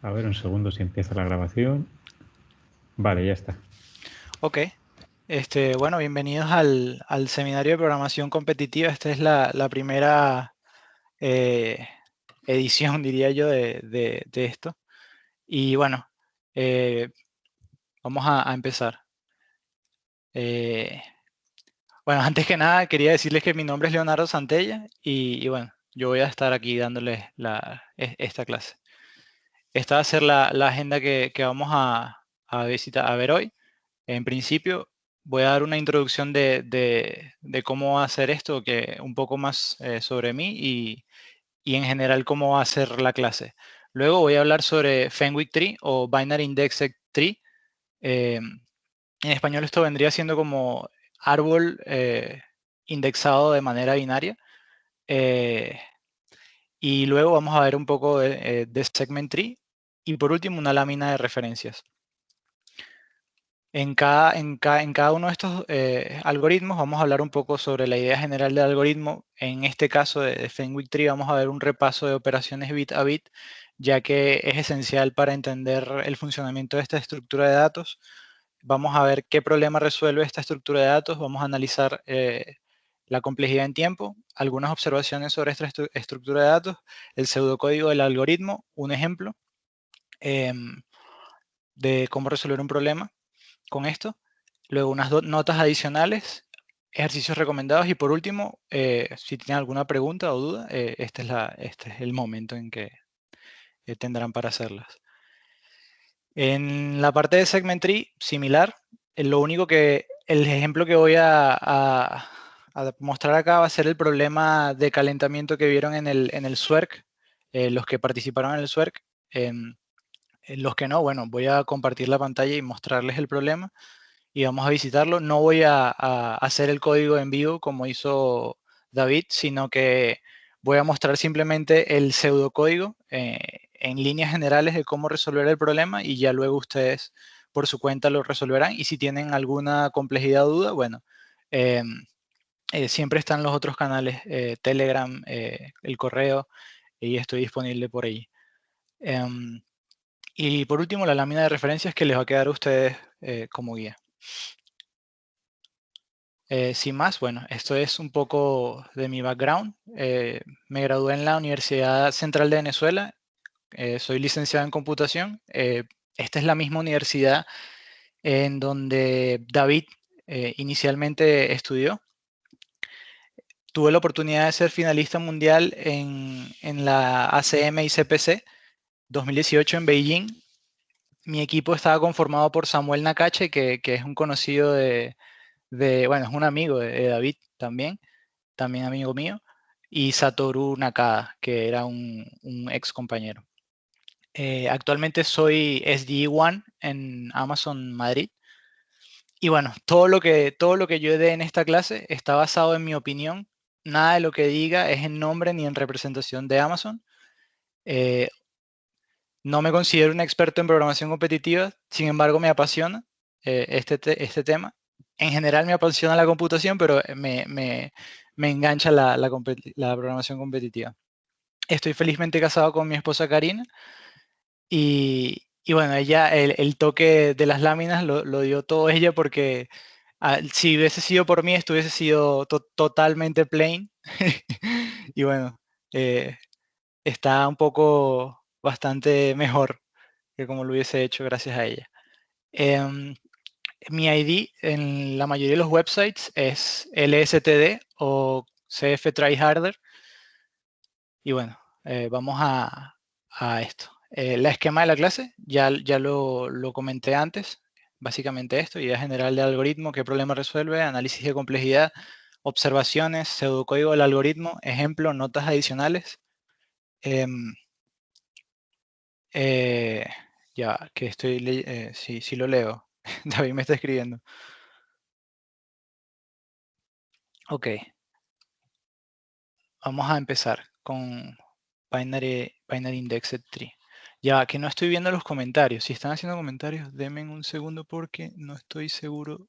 A ver, un segundo si empieza la grabación. Vale, ya está. Ok, bueno, bienvenidos al seminario de programación competitiva. Esta es la primera eh, edición, diría yo, de esto. Y bueno, eh, vamos a empezar. Eh, bueno, antes que nada, quería decirles que mi nombre es Leonardo Santella y bueno, yo voy a estar aquí dándoles esta clase. Esta va a ser la agenda que vamos a ver hoy. En principio, voy a dar una introducción de cómo hacer esto, que un poco más sobre mí y en general cómo va a ser la clase. Luego voy a hablar sobre Fenwick Tree o Binary Indexed Tree. Eh, en español esto vendría siendo como árbol indexado de manera binaria. Eh, y luego vamos a ver un poco de Segment Tree. Y por último, una lámina de referencias. En cada uno de estos algoritmos vamos a hablar un poco sobre la idea general del algoritmo. En este caso de Fenwick Tree vamos a ver un repaso de operaciones bit a bit, ya que es esencial para entender el funcionamiento de esta estructura de datos. Vamos a ver qué problema resuelve esta estructura de datos. Vamos a analizar la complejidad en tiempo, algunas observaciones sobre esta estructura de datos, el pseudocódigo del algoritmo, un ejemplo em, de cómo resolver un problema con esto. Luego unas notas adicionales, ejercicios recomendados y por último, si tienen alguna pregunta o duda, este es el momento en que tendrán para hacerlas. En la parte de Segment Tree, similar, lo único que el ejemplo que voy a mostrar acá va a ser el problema de calentamiento que vieron en el SWERC, los que participaron en el SWERC. En los que no, bueno, voy a compartir la pantalla y mostrarles el problema y vamos a visitarlo. No voy a hacer el código en vivo como hizo David, sino que voy a mostrar simplemente el pseudocódigo en líneas generales de cómo resolver el problema y ya luego ustedes por su cuenta lo resolverán. Y si tienen alguna complejidad o duda, bueno, eh, siempre están los otros canales, Telegram, el correo, y estoy disponible por ahí. Em, y por último, la lámina de referencias que les va a quedar a ustedes como guía. Sin más, bueno, esto es un poco de mi background. Me gradué en la Universidad Central de Venezuela. Soy licenciado en computación. Esta es la misma universidad en donde David inicialmente estudió. Tuve la oportunidad de ser finalista mundial en la ACM y CPC 2018 en Beijing. Mi equipo estaba conformado por Samuel Nakache, que es un conocido bueno, es un amigo de David también amigo mío, y Satoru Nakada, que era un ex compañero. Actualmente soy SDE1 en Amazon Madrid. Y bueno, todo lo que yo dé en esta clase está basado en mi opinión. Nada de lo que diga es en nombre ni en representación de Amazon. Eh, no me considero un experto en programación competitiva, sin embargo me apasiona este tema. En general me apasiona la computación, pero me engancha la programación competitiva. Estoy felizmente casado con mi esposa Karina y bueno, ella el toque de las láminas lo dio todo ella porque si hubiese sido por mí, esto hubiese sido totalmente plain. Y bueno, eh, está un poco bastante mejor que como lo hubiese hecho gracias a ella. Em, Mi ID en la mayoría de los websites es LSTD o CF Tryharder. Y bueno, vamos a esto. La esquema de la clase, ya lo comenté antes, básicamente esto, idea general del algoritmo, qué problema resuelve, análisis de complejidad, observaciones, pseudocódigo del algoritmo, ejemplo, notas adicionales. Em, eh, ya, que sí lo leo. David me está escribiendo. Ok, vamos a empezar con Binary Indexed Tree. Ya que no estoy viendo los comentarios. Si están haciendo comentarios, denme un segundo porque no estoy seguro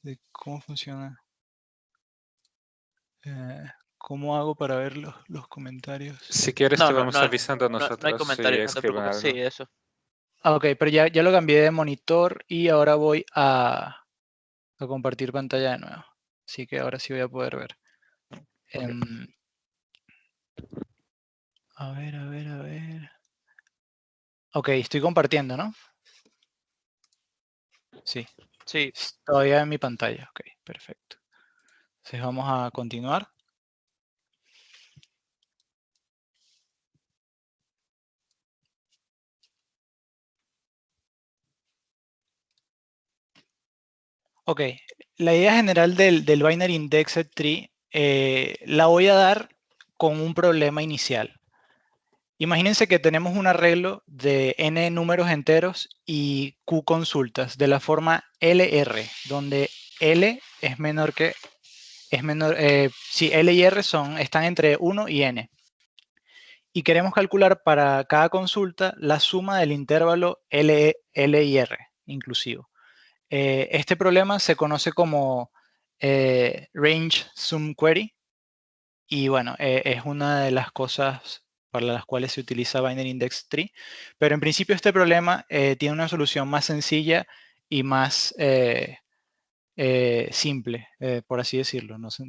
de cómo funciona. ¿Cómo hago para ver los comentarios? Si quieres No, te no, vamos no, avisando no hay nosotros si comentarios, no te escriben preocupes. algo. Sí, eso. Ah, ok, pero ya lo cambié de monitor y ahora voy a compartir pantalla de nuevo. Así que ahora sí voy a poder ver. A ver. Ok, estoy compartiendo, ¿no? Sí. Sí. Todavía en mi pantalla. Ok, perfecto. Entonces vamos a continuar. Ok, la idea general del Binary Indexed Tree la voy a dar con un problema inicial. Imagínense que tenemos un arreglo de n números enteros y q consultas de la forma LR, donde L es menor que, L y R están entre 1 y n. Y queremos calcular para cada consulta la suma del intervalo L y R inclusivo. Este problema se conoce como Range Sum Query y bueno, es una de las cosas para las cuales se utiliza Binary Index Tree, pero en principio este problema tiene una solución más sencilla y más simple, por así decirlo, no sé,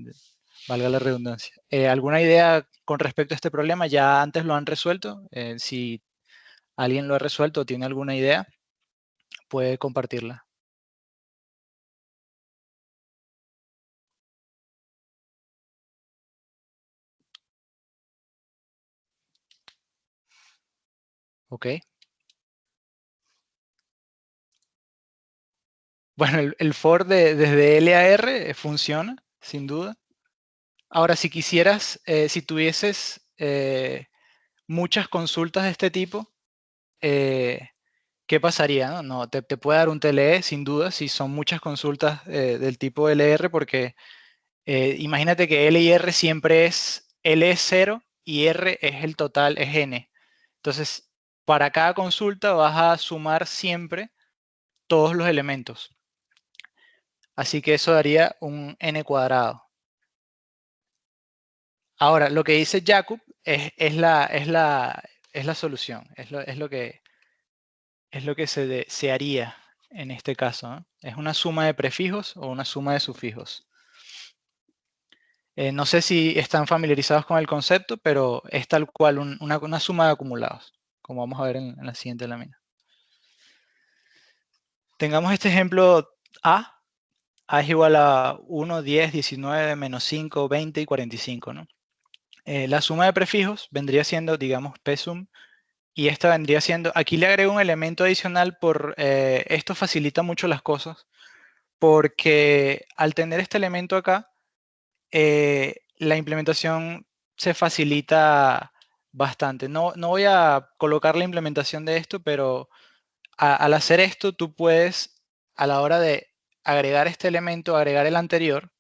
valga la redundancia. ¿Alguna idea con respecto a este problema? ¿Ya antes lo han resuelto? Si alguien lo ha resuelto o tiene alguna idea, puede compartirla. Ok. Bueno, el for desde L a R funciona, sin duda. Ahora, si quisieras, si tuvieses muchas consultas de este tipo, ¿qué pasaría? No, te puede dar un TLE, sin duda, si son muchas consultas del tipo LR, porque imagínate que L y R siempre L es 0 y R es el total, es N. Entonces, para cada consulta vas a sumar siempre todos los elementos. Así que eso daría un n cuadrado. Ahora, lo que dice Jakub es la solución, es lo que se haría en este caso, ¿no? Es una suma de prefijos o una suma de sufijos. No sé si están familiarizados con el concepto, pero es tal cual una suma de acumulados, como vamos a ver en la siguiente lámina. Tengamos este ejemplo A. A es igual a 1, 10, 19, menos 5, 20 y 45, ¿no? La suma de prefijos vendría siendo, digamos, Psum, y esta vendría siendo, aquí le agrego un elemento adicional esto facilita mucho las cosas, porque al tener este elemento acá, la implementación se facilita bastante. No voy a colocar la implementación de esto, pero al hacer esto, tú puedes, a la hora de agregar este elemento, agregar el anterior,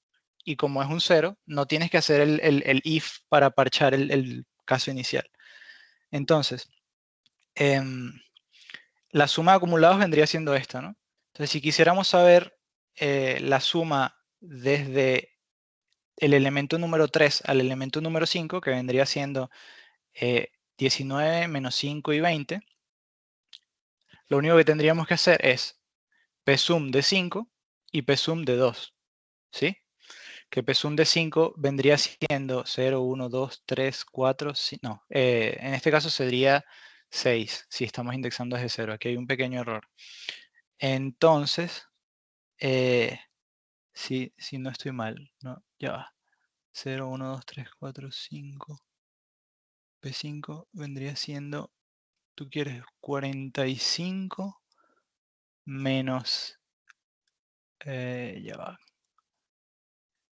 y como es un 0, no tienes que hacer el if para parchar el caso inicial. Entonces, la suma de acumulados vendría siendo esta, ¿no? Entonces, si quisiéramos saber la suma desde el elemento número 3 al elemento número 5, que vendría siendo 19 menos 5 y 20, lo único que tendríamos que hacer es psum de 5 y psum de 2, ¿sí? Que psum de 5 vendría siendo 0, 1, 2, 3, 4, no, en este caso sería 6, si estamos indexando desde 0. Aquí hay un pequeño error. Entonces, si no estoy mal, no, ya va. 0, 1, 2, 3, 4, 5. P5 vendría siendo, tú quieres 45 menos, ya va.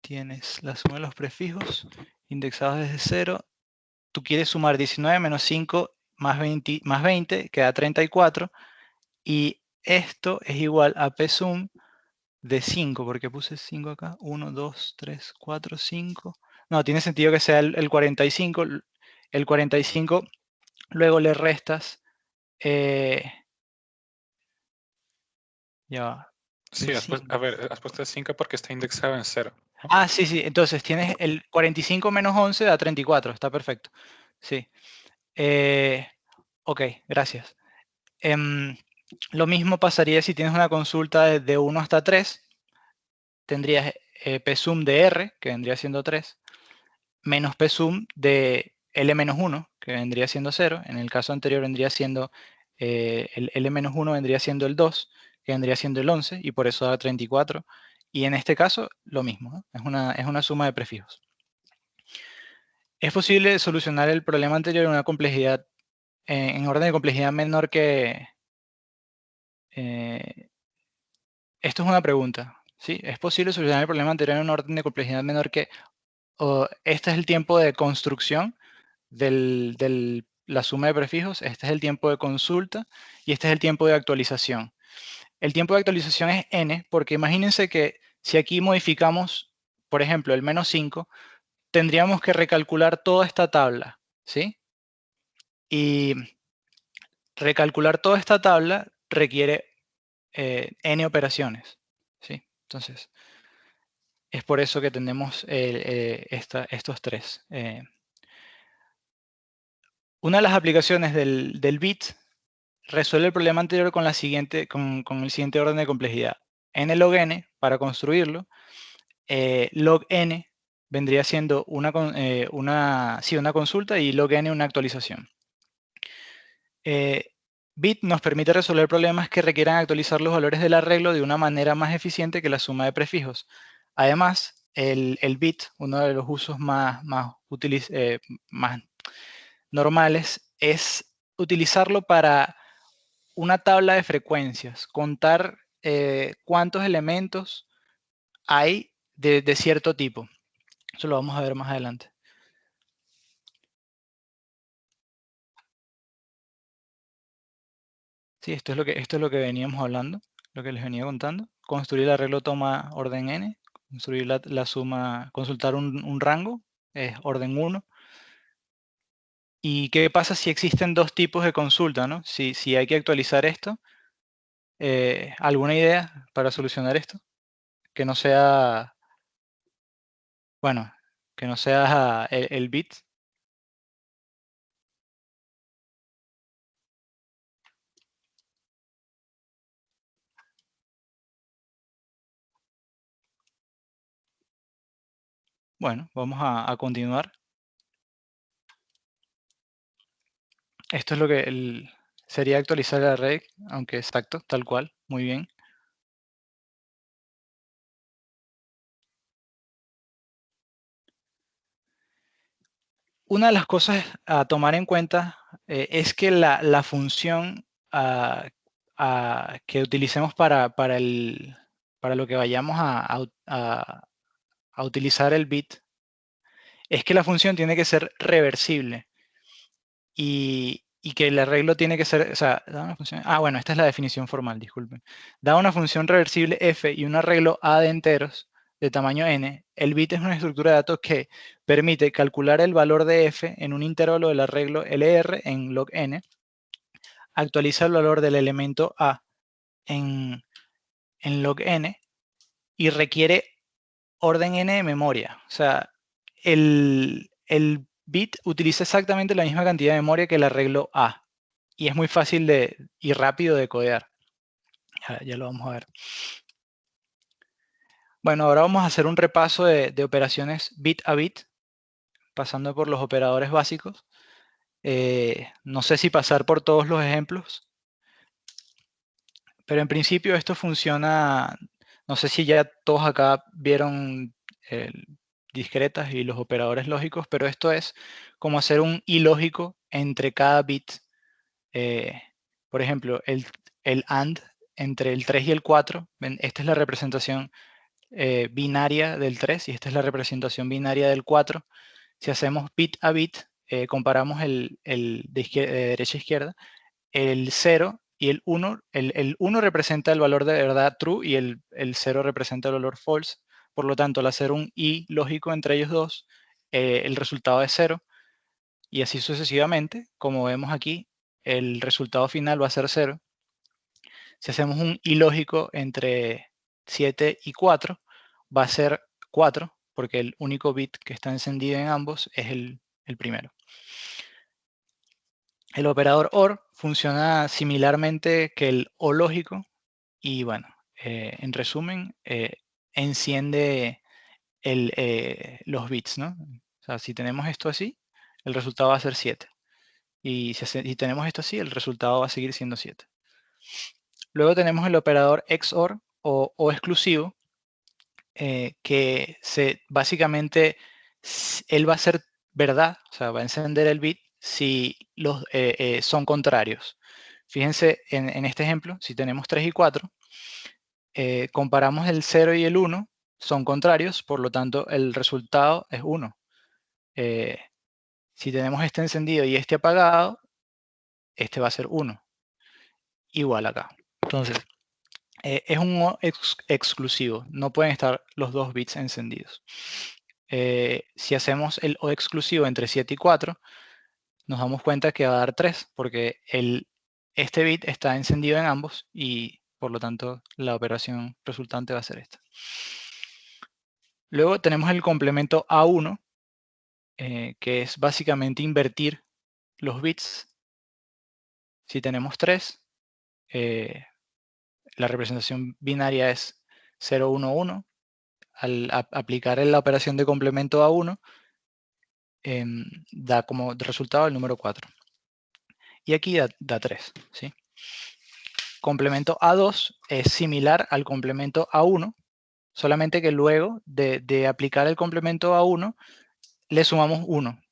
Tienes la suma de los prefijos indexados desde 0. Tú quieres sumar 19 menos 5 más 20 queda 34. Y esto es igual a psum de 5, porque puse 5 acá. 1, 2, 3, 4, 5. No, tiene sentido que sea el 45. El 45, luego le restas. Ya va. Sí, has puesto el 5 porque está indexado en 0. Ah, sí, sí. Entonces tienes el 45 menos 11 da 34. Está perfecto. Sí. Ok, gracias. Lo mismo pasaría si tienes una consulta de 1 hasta 3. Tendrías psum de R, que vendría siendo 3, menos psum de L-1, que vendría siendo 0. En el caso anterior vendría siendo el L-1 vendría siendo el 2, que vendría siendo el 11, y por eso da 34. Y en este caso, lo mismo, ¿no? Es una suma de prefijos. Es posible solucionar el problema anterior en una complejidad, en orden de complejidad menor que... esto es una pregunta, ¿sí? ¿Es posible solucionar el problema anterior en un orden de complejidad menor que... este es el tiempo de construcción de la suma de prefijos, este es el tiempo de consulta y este es el tiempo de actualización. El tiempo de actualización es n, porque imagínense que si aquí modificamos, por ejemplo, el menos 5, tendríamos que recalcular toda esta tabla, ¿sí? Y recalcular toda esta tabla requiere n operaciones, ¿sí? Entonces, es por eso que tenemos estos tres. Una de las aplicaciones del bit resuelve el problema anterior con, con el siguiente orden de complejidad. N log n, para construirlo, log n vendría siendo una consulta y log n una actualización. Bit nos permite resolver problemas que requieran actualizar los valores del arreglo de una manera más eficiente que la suma de prefijos. Además, el bit, uno de los usos más normales, es utilizarlo para una tabla de frecuencias, contar cuántos elementos hay de cierto tipo. Eso lo vamos a ver más adelante. Sí, esto es lo que veníamos hablando, lo que les venía contando. Construir el arreglo toma orden n, construir la suma, consultar un rango es orden 1. ¿Y qué pasa si existen dos tipos de consulta, ¿no? Si hay que actualizar esto, ¿alguna idea para solucionar esto? Que no sea, bueno, que no sea el bit. Bueno, vamos a continuar. Esto es lo que sería actualizar el array, aunque exacto, tal cual, muy bien. Una de las cosas a tomar en cuenta es que la función que utilicemos para lo que vayamos a utilizar el bit, es que la función tiene que ser reversible. Y que el arreglo tiene que ser, o sea, da una función, bueno, esta es la definición formal, disculpen. Da una función reversible f y un arreglo a de enteros de tamaño n, el bit es una estructura de datos que permite calcular el valor de f en un intervalo del arreglo LR en log n, actualiza el valor del elemento a en log n y requiere orden n de memoria. O sea, el bit utiliza exactamente la misma cantidad de memoria que el arreglo A. Y es muy fácil y rápido de codear. Ya lo vamos a ver. Bueno, ahora vamos a hacer un repaso de operaciones bit a bit, pasando por los operadores básicos. No sé si pasar por todos los ejemplos, pero en principio esto funciona. No sé si ya todos acá vieron discretas y los operadores lógicos, pero esto es como hacer un i lógico entre cada bit. Por ejemplo, el AND entre el 3 y el 4, esta es la representación binaria del 3 y esta es la representación binaria del 4. Si hacemos bit a bit, comparamos de derecha a izquierda, el 0 y el 1, el 1 representa el valor de verdad true y el 0 representa el valor false. Por lo tanto, al hacer un i lógico entre ellos dos, el resultado es 0 y así sucesivamente. Como vemos aquí, el resultado final va a ser 0. Si hacemos un i lógico entre 7 y 4, va a ser 4. porque el único bit que está encendido en ambos es el primero. El operador OR funciona similarmente que el O lógico y bueno, en resumen, enciende los bits, ¿no? O sea, si tenemos esto así, el resultado va a ser 7. Y si tenemos esto así, el resultado va a seguir siendo 7. Luego tenemos el operador XOR o exclusivo, que básicamente él va a ser verdad, o sea, va a encender el bit si los son contrarios. Fíjense en este ejemplo, si tenemos 3 y 4, comparamos el 0 y el 1, son contrarios, por lo tanto el resultado es 1. Si tenemos este encendido y este apagado, este va a ser 1. Igual acá. Entonces, es un O exclusivo, no pueden estar los dos bits encendidos. Si hacemos el O exclusivo entre 7 y 4, nos damos cuenta que va a dar 3, porque este bit está encendido en ambos y por lo tanto la operación resultante va a ser esta. Luego tenemos el complemento A1, que es básicamente invertir los bits. Si tenemos 3, la representación binaria es 0, 1, 1. Al aplicar la operación de complemento A1, da como resultado el número 4. Y aquí da 3. ¿sí? Complemento A2 es similar al complemento A1, solamente que luego de aplicar el complemento A1, le sumamos 1.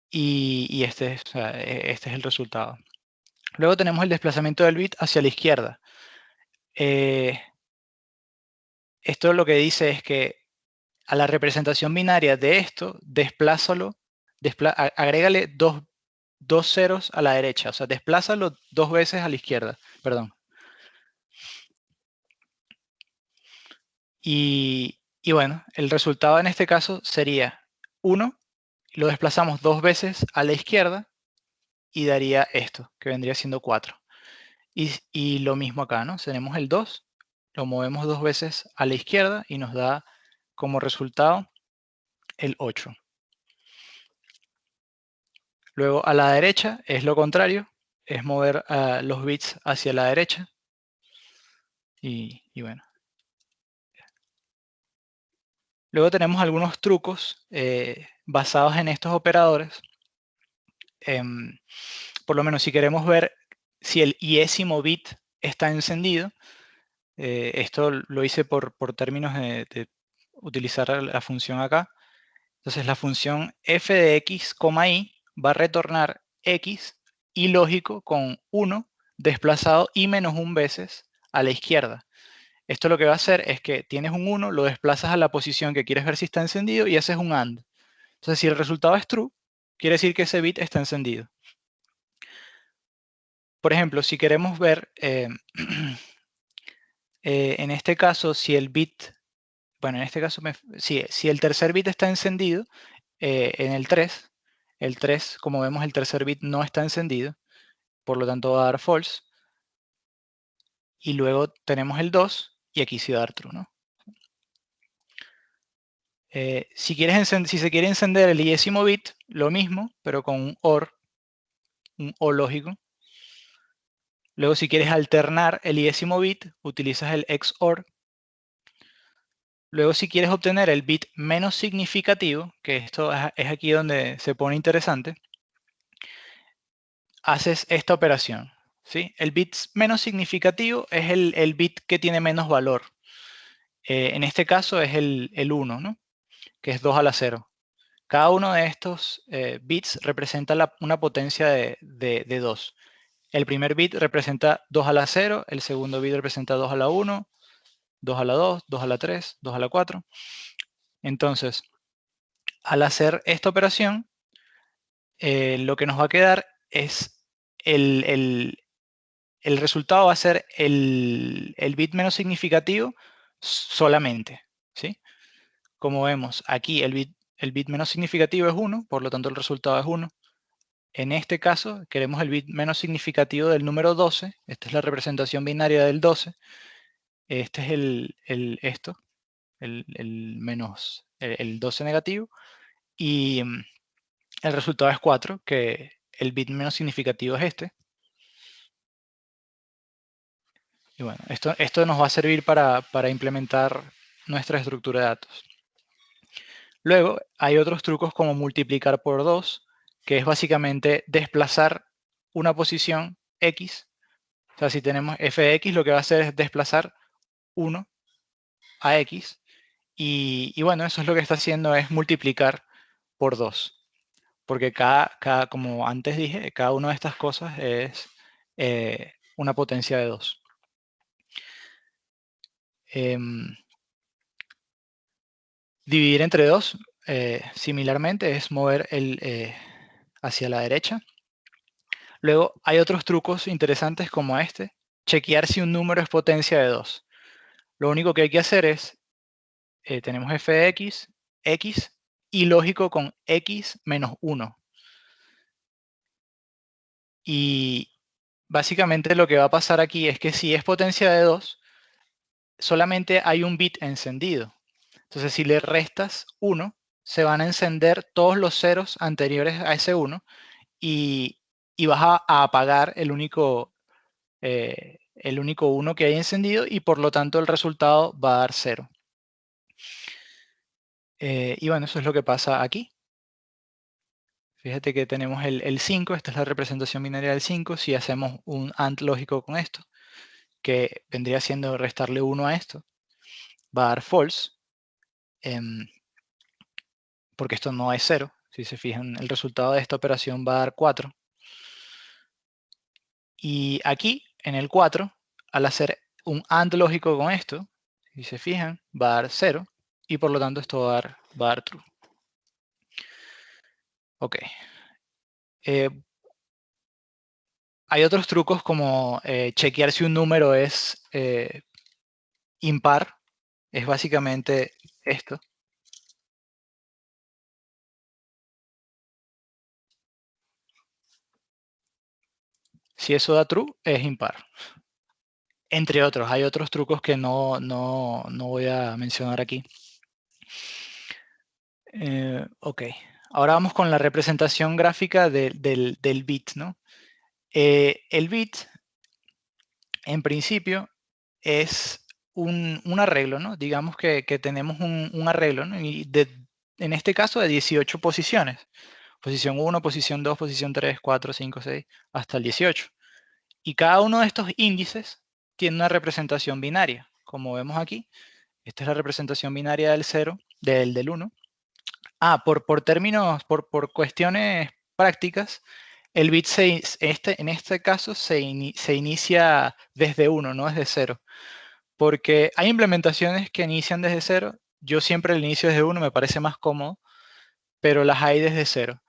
Y este es el resultado. Luego tenemos el desplazamiento del bit hacia la izquierda. Esto lo que dice es que a la representación binaria de esto, agrégale dos ceros a la derecha, o sea, desplázalo 2 veces a la izquierda, perdón. Y bueno, el resultado en este caso sería 1, lo desplazamos 2 veces a la izquierda y daría esto, que vendría siendo 4. Y lo mismo acá, ¿no? Tenemos el 2, lo movemos 2 veces a la izquierda y nos da como resultado el 8. Luego a la derecha es lo contrario, es mover los bits hacia la derecha. Y bueno. Luego tenemos algunos trucos basados en estos operadores. Por lo menos si queremos ver si el iésimo bit está encendido, esto lo hice por términos de utilizar la función acá. Entonces la función f de x, y va a retornar x y lógico con 1 desplazado y menos 1 veces a la izquierda. Esto lo que va a hacer es que tienes un 1, lo desplazas a la posición que quieres ver si está encendido y haces un AND. Entonces si el resultado es true, quiere decir que ese bit está encendido. Por ejemplo, si queremos ver, en este caso, si el bit, bueno, en este caso, si el tercer bit está encendido, en el 3, como vemos, el tercer bit no está encendido, por lo tanto va a dar false. Y luego tenemos el 2, y aquí sí va a dar true, ¿no? Si se quiere encender el iésimo bit, lo mismo, pero con un OR, un O lógico. Luego, si quieres alternar el iésimo bit, utilizas el XOR. Luego, si quieres obtener el bit menos significativo, que esto es aquí donde se pone interesante, haces esta operación. ¿sí? El bit menos significativo es el bit que tiene menos valor. En este caso es el 1, ¿no? que es 2 a la 0. Cada uno de estos bits representa una potencia de 2. El primer bit representa 2 a la 0, el segundo bit representa 2 a la 1, 2 a la 2, 2 a la 3, 2 a la 4. Entonces, al hacer esta operación, lo que nos va a quedar es el resultado va a ser el bit menos significativo solamente. ¿sí? Como vemos, aquí el bit menos significativo es 1, por lo tanto el resultado es 1. En este caso, queremos el bit menos significativo del número 12. Esta es la representación binaria del 12. Este es esto. el 12 negativo, y el resultado es 4, que el bit menos significativo es este. Y bueno, esto nos va a servir para implementar nuestra estructura de datos. Luego, hay otros trucos como multiplicar por 2, que es básicamente desplazar una posición X. O sea, si tenemos f de X, lo que va a hacer es desplazar 1 a X. Y bueno, eso es lo que está haciendo, es multiplicar por 2. Porque como antes dije, cada una de estas cosas es una potencia de 2. Dividir entre 2, similarmente, es mover hacia la derecha. Luego hay otros trucos interesantes como este. Chequear si un número es potencia de 2. Lo único que hay que hacer es, tenemos f de x, x, y lógico con x menos 1. Y básicamente lo que va a pasar aquí es que si es potencia de 2, solamente hay un bit encendido. Entonces, si le restas 1, se van a encender todos los ceros anteriores a ese 1 y vas a apagar el único 1 que hay encendido, y por lo tanto el resultado va a dar 0. Y bueno, eso es lo que pasa aquí. Fíjate que tenemos el 5, esta es la representación binaria del 5. Si hacemos un AND lógico con esto, que vendría siendo restarle 1 a esto, va a dar false, porque esto no es 0. Si se fijan, el resultado de esta operación va a dar 4. Y aquí, en el 4, al hacer un AND lógico con esto, si se fijan, va a dar 0, y por lo tanto esto va a dar true. Ok. Hay otros trucos como chequear si un número es impar. Es básicamente esto. Si eso da true, es impar. Entre otros, hay otros trucos que no voy a mencionar aquí. Ok, ahora vamos con la representación gráfica del bit, ¿no? El bit, en principio, es un arreglo, ¿no? Digamos que tenemos un arreglo, ¿no? Y en este caso de 18 posiciones. Posición 1, posición 2, posición 3, 4, 5, 6, hasta el 18. Y cada uno de estos índices tiene una representación binaria. Como vemos aquí, esta es la representación binaria del 0, del 1. Por términos, por cuestiones prácticas, el bit en este caso se inicia desde 1, no desde 0. Porque hay implementaciones que inician desde 0. Yo siempre el inicio desde 1, me parece más cómodo, pero las hay desde 0.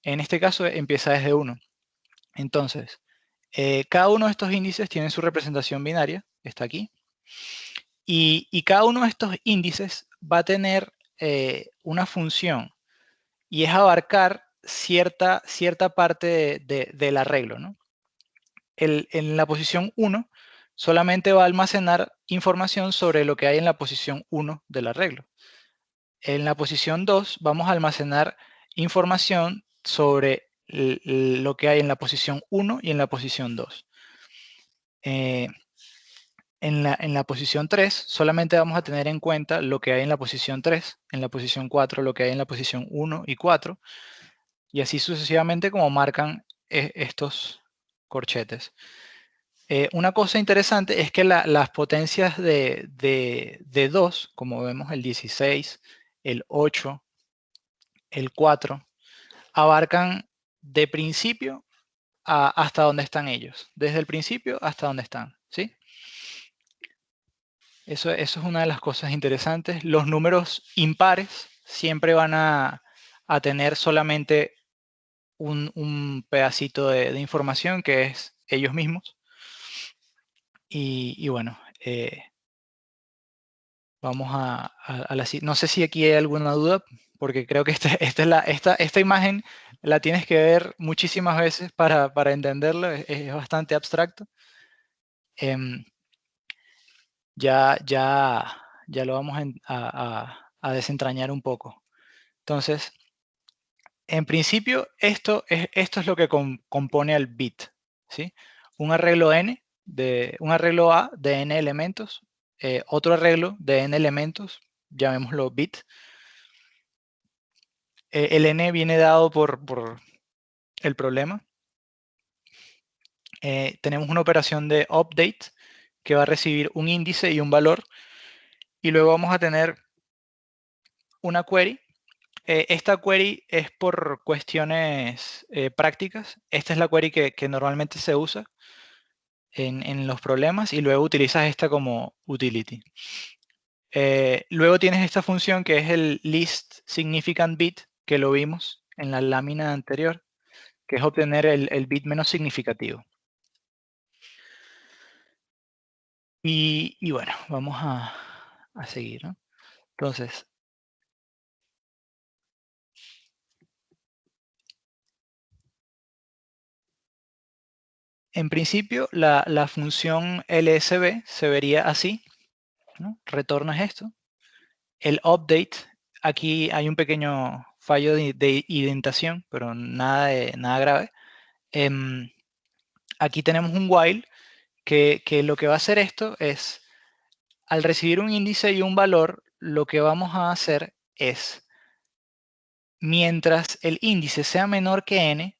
En este caso empieza desde 1. Entonces, cada uno de estos índices tiene su representación binaria, está aquí. Y cada uno de estos índices va a tener una función, y es abarcar cierta parte del arreglo, ¿no? En la posición 1 solamente va a almacenar información sobre lo que hay en la posición 1 del arreglo. En la posición 2 vamos a almacenar información sobre lo que hay en la posición 1 y en la posición 2. En la posición 3 solamente vamos a tener en cuenta lo que hay en la posición 3, en la posición 4 lo que hay en la posición 1 y 4, y así sucesivamente como marcan estos corchetes. Una cosa interesante es que las potencias de 2, como vemos el 16, el 8, el 4, abarcan de principio hasta donde están ellos. Desde el principio hasta donde están, ¿sí? Eso es una de las cosas interesantes. Los números impares siempre van a tener solamente un pedacito de información, que es ellos mismos. Y bueno, vamos a la... No sé si aquí hay alguna duda, porque creo que esta imagen la tienes que ver muchísimas veces para entenderlo. Es bastante abstracto. Ya ya lo vamos a desentrañar un poco. Entonces, en principio, esto es lo que compone al bit, ¿sí? Un arreglo n, un arreglo A de n elementos, otro arreglo de n elementos, llamémoslo bit. El n viene dado por el problema. Tenemos una operación de update que va a recibir un índice y un valor, y luego vamos a tener una query. Esta query es por cuestiones prácticas. Esta es la query que normalmente se usa en los problemas, y luego utilizas esta como utility. Luego tienes esta función que es el list significant bit, que lo vimos en la lámina anterior, que es obtener el bit menos significativo. Y bueno, vamos a seguir, ¿no? Entonces, en principio, la función LSB se vería así, ¿no? Retornas esto. El update, aquí hay un pequeño fallo de indentación, pero nada grave. Aquí tenemos un while que lo que va a hacer esto es, al recibir un índice y un valor, lo que vamos a hacer es, mientras el índice sea menor que n,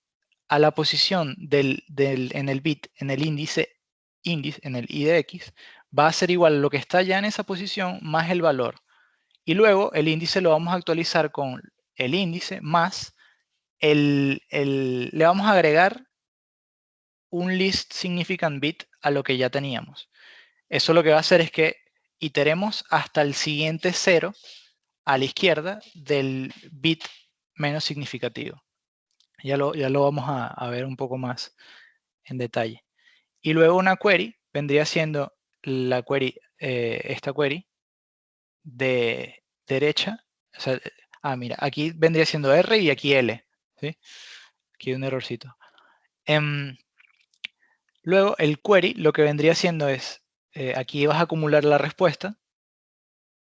a la posición en el bit, en el índice, en el i de x, va a ser igual a lo que está ya en esa posición más el valor. Y luego el índice lo vamos a actualizar con el índice más le vamos a agregar un list significant bit a lo que ya teníamos. Eso lo que va a hacer es que iteremos hasta el siguiente 0 a la izquierda del bit menos significativo. Ya lo vamos a ver un poco más en detalle. Y luego una query vendría siendo la query, esta query de derecha. O sea, mira, aquí vendría siendo R y aquí L. ¿Sí? Aquí hay un errorcito. Luego el query lo que vendría siendo es, aquí vas a acumular la respuesta.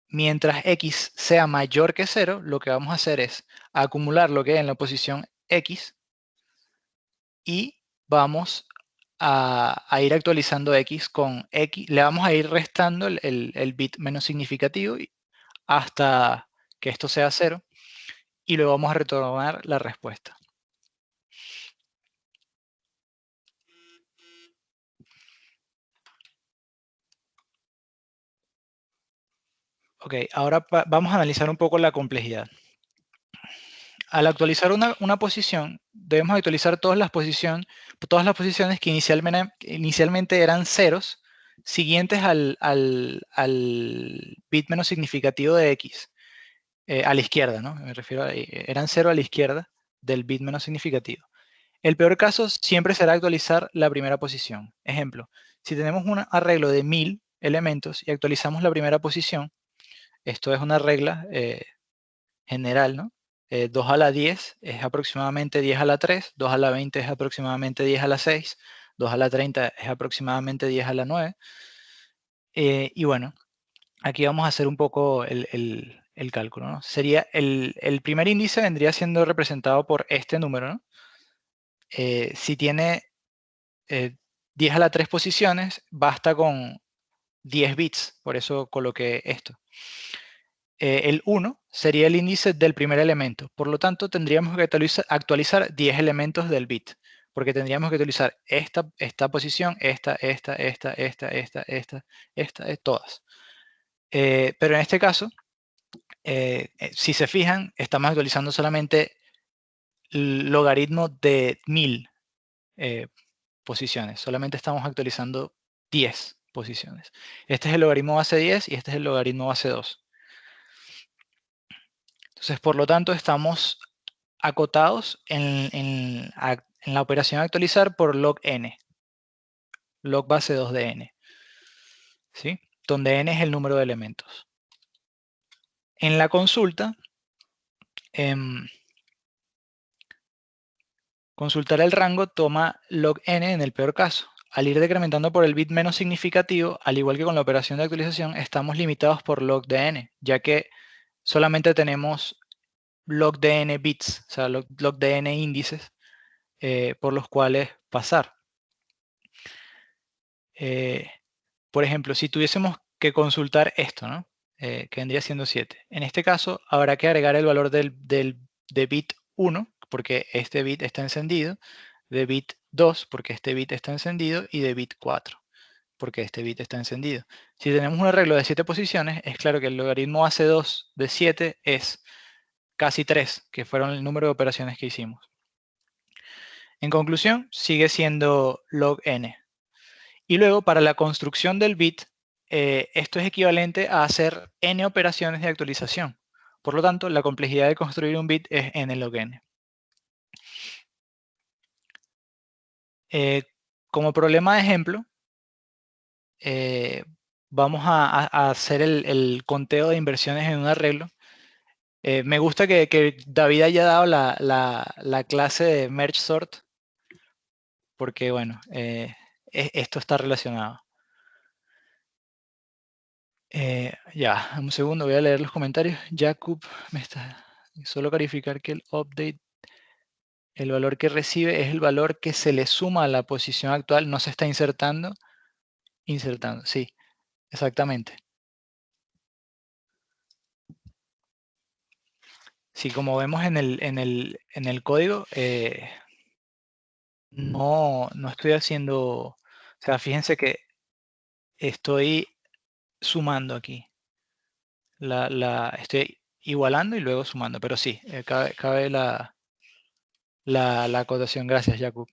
Mientras x sea mayor que 0, lo que vamos a hacer es acumular lo que hay en la posición x y vamos a ir actualizando x con x. Le vamos a ir restando el bit menos significativo hasta que esto sea 0, y luego vamos a retornar la respuesta. Ok, ahora vamos a analizar un poco la complejidad. Al actualizar una posición, debemos actualizar todas las posiciones que inicialmente eran ceros, siguientes al bit menos significativo de x, a la izquierda, ¿no? Me refiero eran 0 a la izquierda del bit menos significativo. El peor caso siempre será actualizar la primera posición. Ejemplo, si tenemos un arreglo de 1000 elementos y actualizamos la primera posición, esto es una regla general, ¿no? 2 a la 10 es aproximadamente 10 a la 3, 2 a la 20 es aproximadamente 10 a la 6, 2 a la 30 es aproximadamente 10 a la 9. Y bueno, aquí vamos a hacer un poco el cálculo, ¿no? Sería el primer índice vendría siendo representado por este número, ¿no? Si tiene 10 a la 3 posiciones, basta con 10 bits, por eso coloqué esto. El 1 sería el índice del primer elemento. Por lo tanto, tendríamos que actualizar 10 elementos del bit, porque tendríamos que utilizar esta posición, esta, todas. Pero en este caso, si se fijan, estamos actualizando solamente el logaritmo de 1000 posiciones. Solamente estamos actualizando 10 posiciones. Este es el logaritmo base 10 y este es el logaritmo base 2. Entonces, por lo tanto, estamos acotados en la operación actualizar por log n, log base 2 de n, ¿sí? Donde n es el número de elementos. En la consulta, consultar el rango toma log n en el peor caso. al ir decrementando por el bit menos significativo, al igual que con la operación de actualización, estamos limitados por log de n, ya que solamente tenemos log de n bits, o sea, log de n índices por los cuales pasar. Por ejemplo, si tuviésemos que consultar esto, ¿no? Que vendría siendo 7. En este caso, habrá que agregar el valor de bit 1, porque este bit está encendido, de bit 2, porque este bit está encendido, y de bit 4, porque este bit está encendido. Si tenemos un arreglo de 7 posiciones, es claro que el logaritmo AC2 de 7 es casi 3, que fueron el número de operaciones que hicimos. En conclusión, sigue siendo log n. Y luego, para la construcción del bit, esto es equivalente a hacer n operaciones de actualización. Por lo tanto, la complejidad de construir un bit es n log n. Como problema de ejemplo, vamos a hacer el conteo de inversiones en un arreglo. Me gusta que David haya dado la clase de merge sort, porque bueno, esto está relacionado. Ya, un segundo, voy a leer los comentarios. Jakub me está... Solo verificar que el update, el valor que recibe es el valor que se le suma a la posición actual, no se está insertando. Insertando, sí, exactamente. Sí, como vemos en el código, no estoy haciendo... O sea, fíjense que estoy sumando aquí. Estoy igualando y luego sumando, pero sí, cabe la acotación. Gracias, Jakub.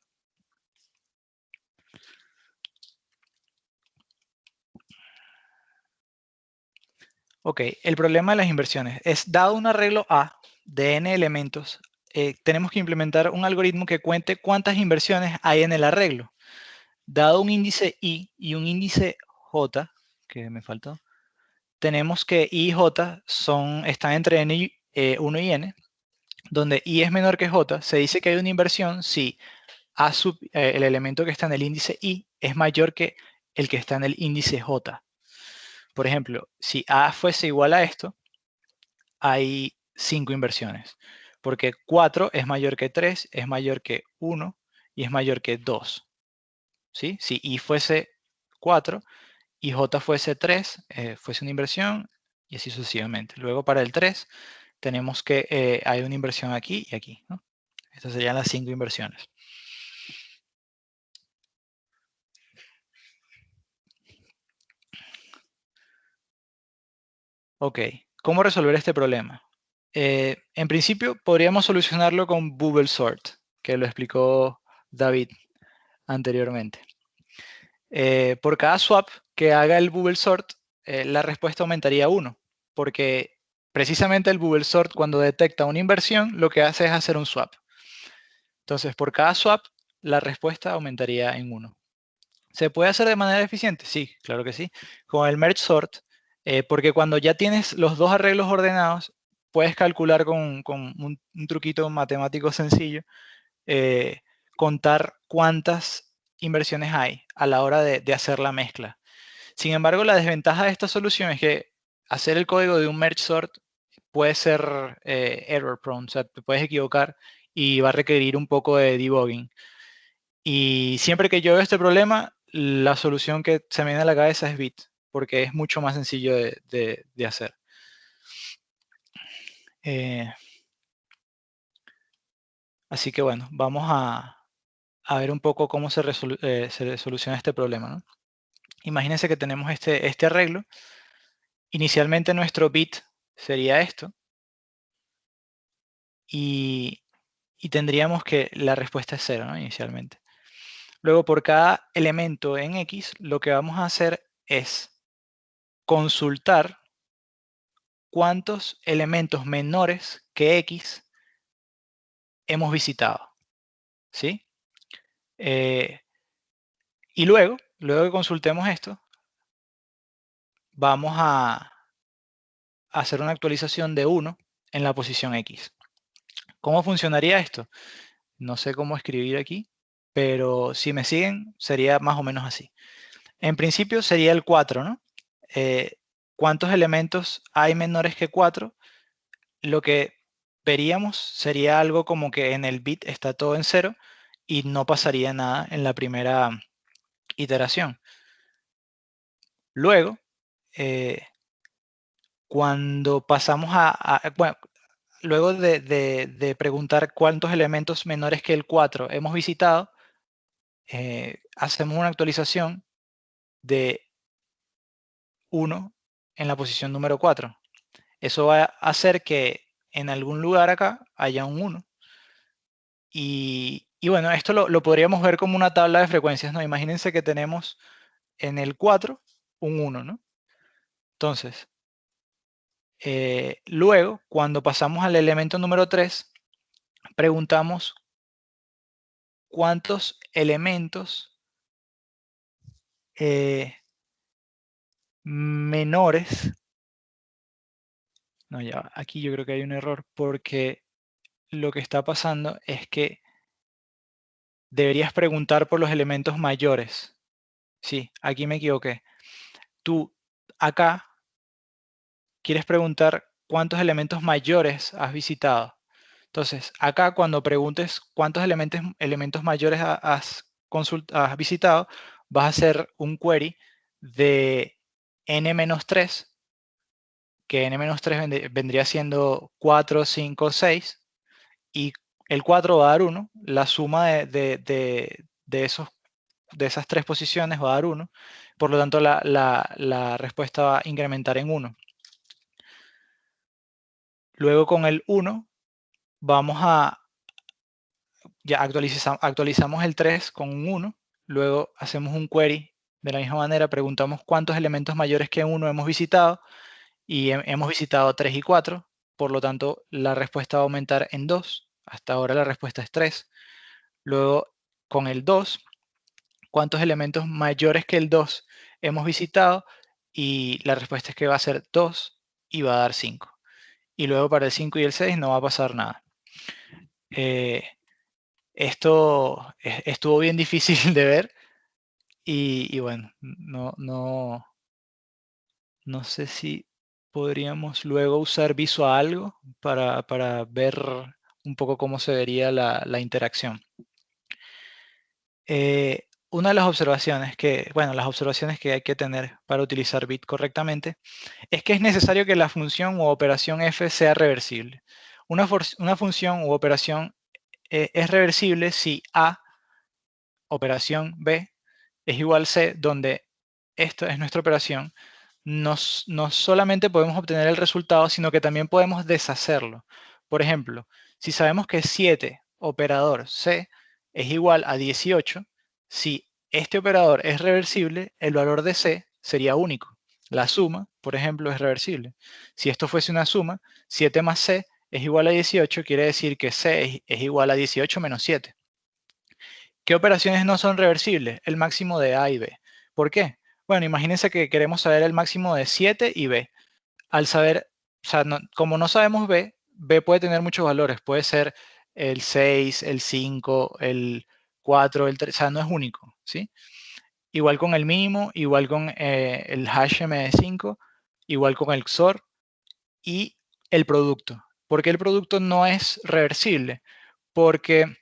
Ok, el problema de las inversiones es, dado un arreglo A de n elementos, tenemos que implementar un algoritmo que cuente cuántas inversiones hay en el arreglo. Dado un índice I y un índice J, que me faltó, tenemos que I y J están entre n, 1 y n, donde I es menor que J, se dice que hay una inversión si A el elemento que está en el índice I es mayor que el que está en el índice J. Por ejemplo, si A fuese igual a esto, hay 5 inversiones, porque 4 es mayor que 3, es mayor que 1 y es mayor que 2. ¿Sí? Si I fuese 4 y J fuese 3, fuese una inversión y así sucesivamente. Luego para el 3 tenemos que hay una inversión aquí y aquí, ¿no? Estas serían las 5 inversiones. Ok, ¿cómo resolver este problema? En principio podríamos solucionarlo con bubble sort, que lo explicó David anteriormente. Por cada swap que haga el bubble sort, la respuesta aumentaría 1, porque precisamente el bubble sort, cuando detecta una inversión, lo que hace es hacer un swap. Entonces, por cada swap, la respuesta aumentaría en 1. ¿Se puede hacer de manera eficiente? Sí, claro que sí. Con el merge sort, porque cuando ya tienes los dos arreglos ordenados, puedes calcular con un truquito matemático sencillo, contar cuántas inversiones hay a la hora de hacer la mezcla. Sin embargo, la desventaja de esta solución es que hacer el código de un merge sort puede ser error prone, o sea, te puedes equivocar y va a requerir un poco de debugging. Y siempre que yo veo este problema, la solución que se me viene a la cabeza es Bit, porque es mucho más sencillo de hacer. Así que bueno, vamos a ver un poco cómo se soluciona este problema, ¿no? Imagínense que tenemos este arreglo. Inicialmente nuestro bit sería esto. Y tendríamos que la respuesta es 0, ¿no? Inicialmente. Luego, por cada elemento en X, lo que vamos a hacer es consultar cuántos elementos menores que X hemos visitado. ¿Sí? Y luego que consultemos esto, vamos a hacer una actualización de 1 en la posición X. ¿Cómo funcionaría esto? No sé cómo escribir aquí. pero si me siguen sería más o menos así. En principio sería el 4, ¿no? ¿Cuántos elementos hay menores que 4? Lo que veríamos sería algo como que en el bit está todo en 0 y no pasaría nada en la primera iteración. Luego, cuando pasamos bueno, luego de preguntar cuántos elementos menores que el 4 hemos visitado, hacemos una actualización de 1 en la posición número 4. Eso va a hacer que en algún lugar acá haya un 1. Y bueno, esto lo podríamos ver como una tabla de frecuencias, ¿no? Imagínense que tenemos en el 4 un 1, ¿no? Entonces, luego, cuando pasamos al elemento número 3, preguntamos cuántos elementos menores. No, ya, aquí yo creo que hay un error porque lo que está pasando es que deberías preguntar por los elementos mayores. Sí, aquí me equivoqué. Tú acá quieres preguntar cuántos elementos mayores has visitado. Entonces, acá cuando preguntes cuántos elementos mayores has visitado, vas a hacer un query de n-3, que n-3 vendría siendo 4, 5, 6, y el 4 va a dar 1, la suma de esas tres posiciones va a dar 1, por lo tanto la respuesta va a incrementar en 1. Luego con el 1 vamos a, ya actualizamos el 3 con un 1, luego hacemos un query de la misma manera, preguntamos cuántos elementos mayores que 1 hemos visitado, y hemos visitado 3 y 4, por lo tanto la respuesta va a aumentar en 2, hasta ahora la respuesta es 3. Luego con el 2, cuántos elementos mayores que el 2 hemos visitado, y la respuesta es que va a ser 2 y va a dar 5. Y luego para el 5 y el 6 no va a pasar nada. Esto estuvo bien difícil de ver y bueno, no sé si podríamos luego usar Visualgo para ver un poco cómo se vería la interacción. Una de las observaciones las observaciones que hay que tener para utilizar bit correctamente es que es necesario que la función u operación f sea reversible. Una función u operación es reversible si a, operación b, es igual a c, donde esta es nuestra operación. No solamente podemos obtener el resultado, sino que también podemos deshacerlo. Por ejemplo, si sabemos que 7 operador c es igual a 18, si este operador es reversible, el valor de c sería único. La suma, por ejemplo, es reversible. Si esto fuese una suma, 7 más c es igual a 18, quiere decir que c es igual a 18 menos 7. ¿Qué operaciones no son reversibles? El máximo de A y B. ¿Por qué? Bueno, imagínense que queremos saber el máximo de 7 y B. Al saber, o sea, como no sabemos B, B puede tener muchos valores. Puede ser el 6, el 5, el 4, el 3, o sea, no es único, ¿sí? Igual con el mínimo, igual con el hash MD5, igual con el XOR y el producto. ¿Por qué el producto no es reversible? Porque,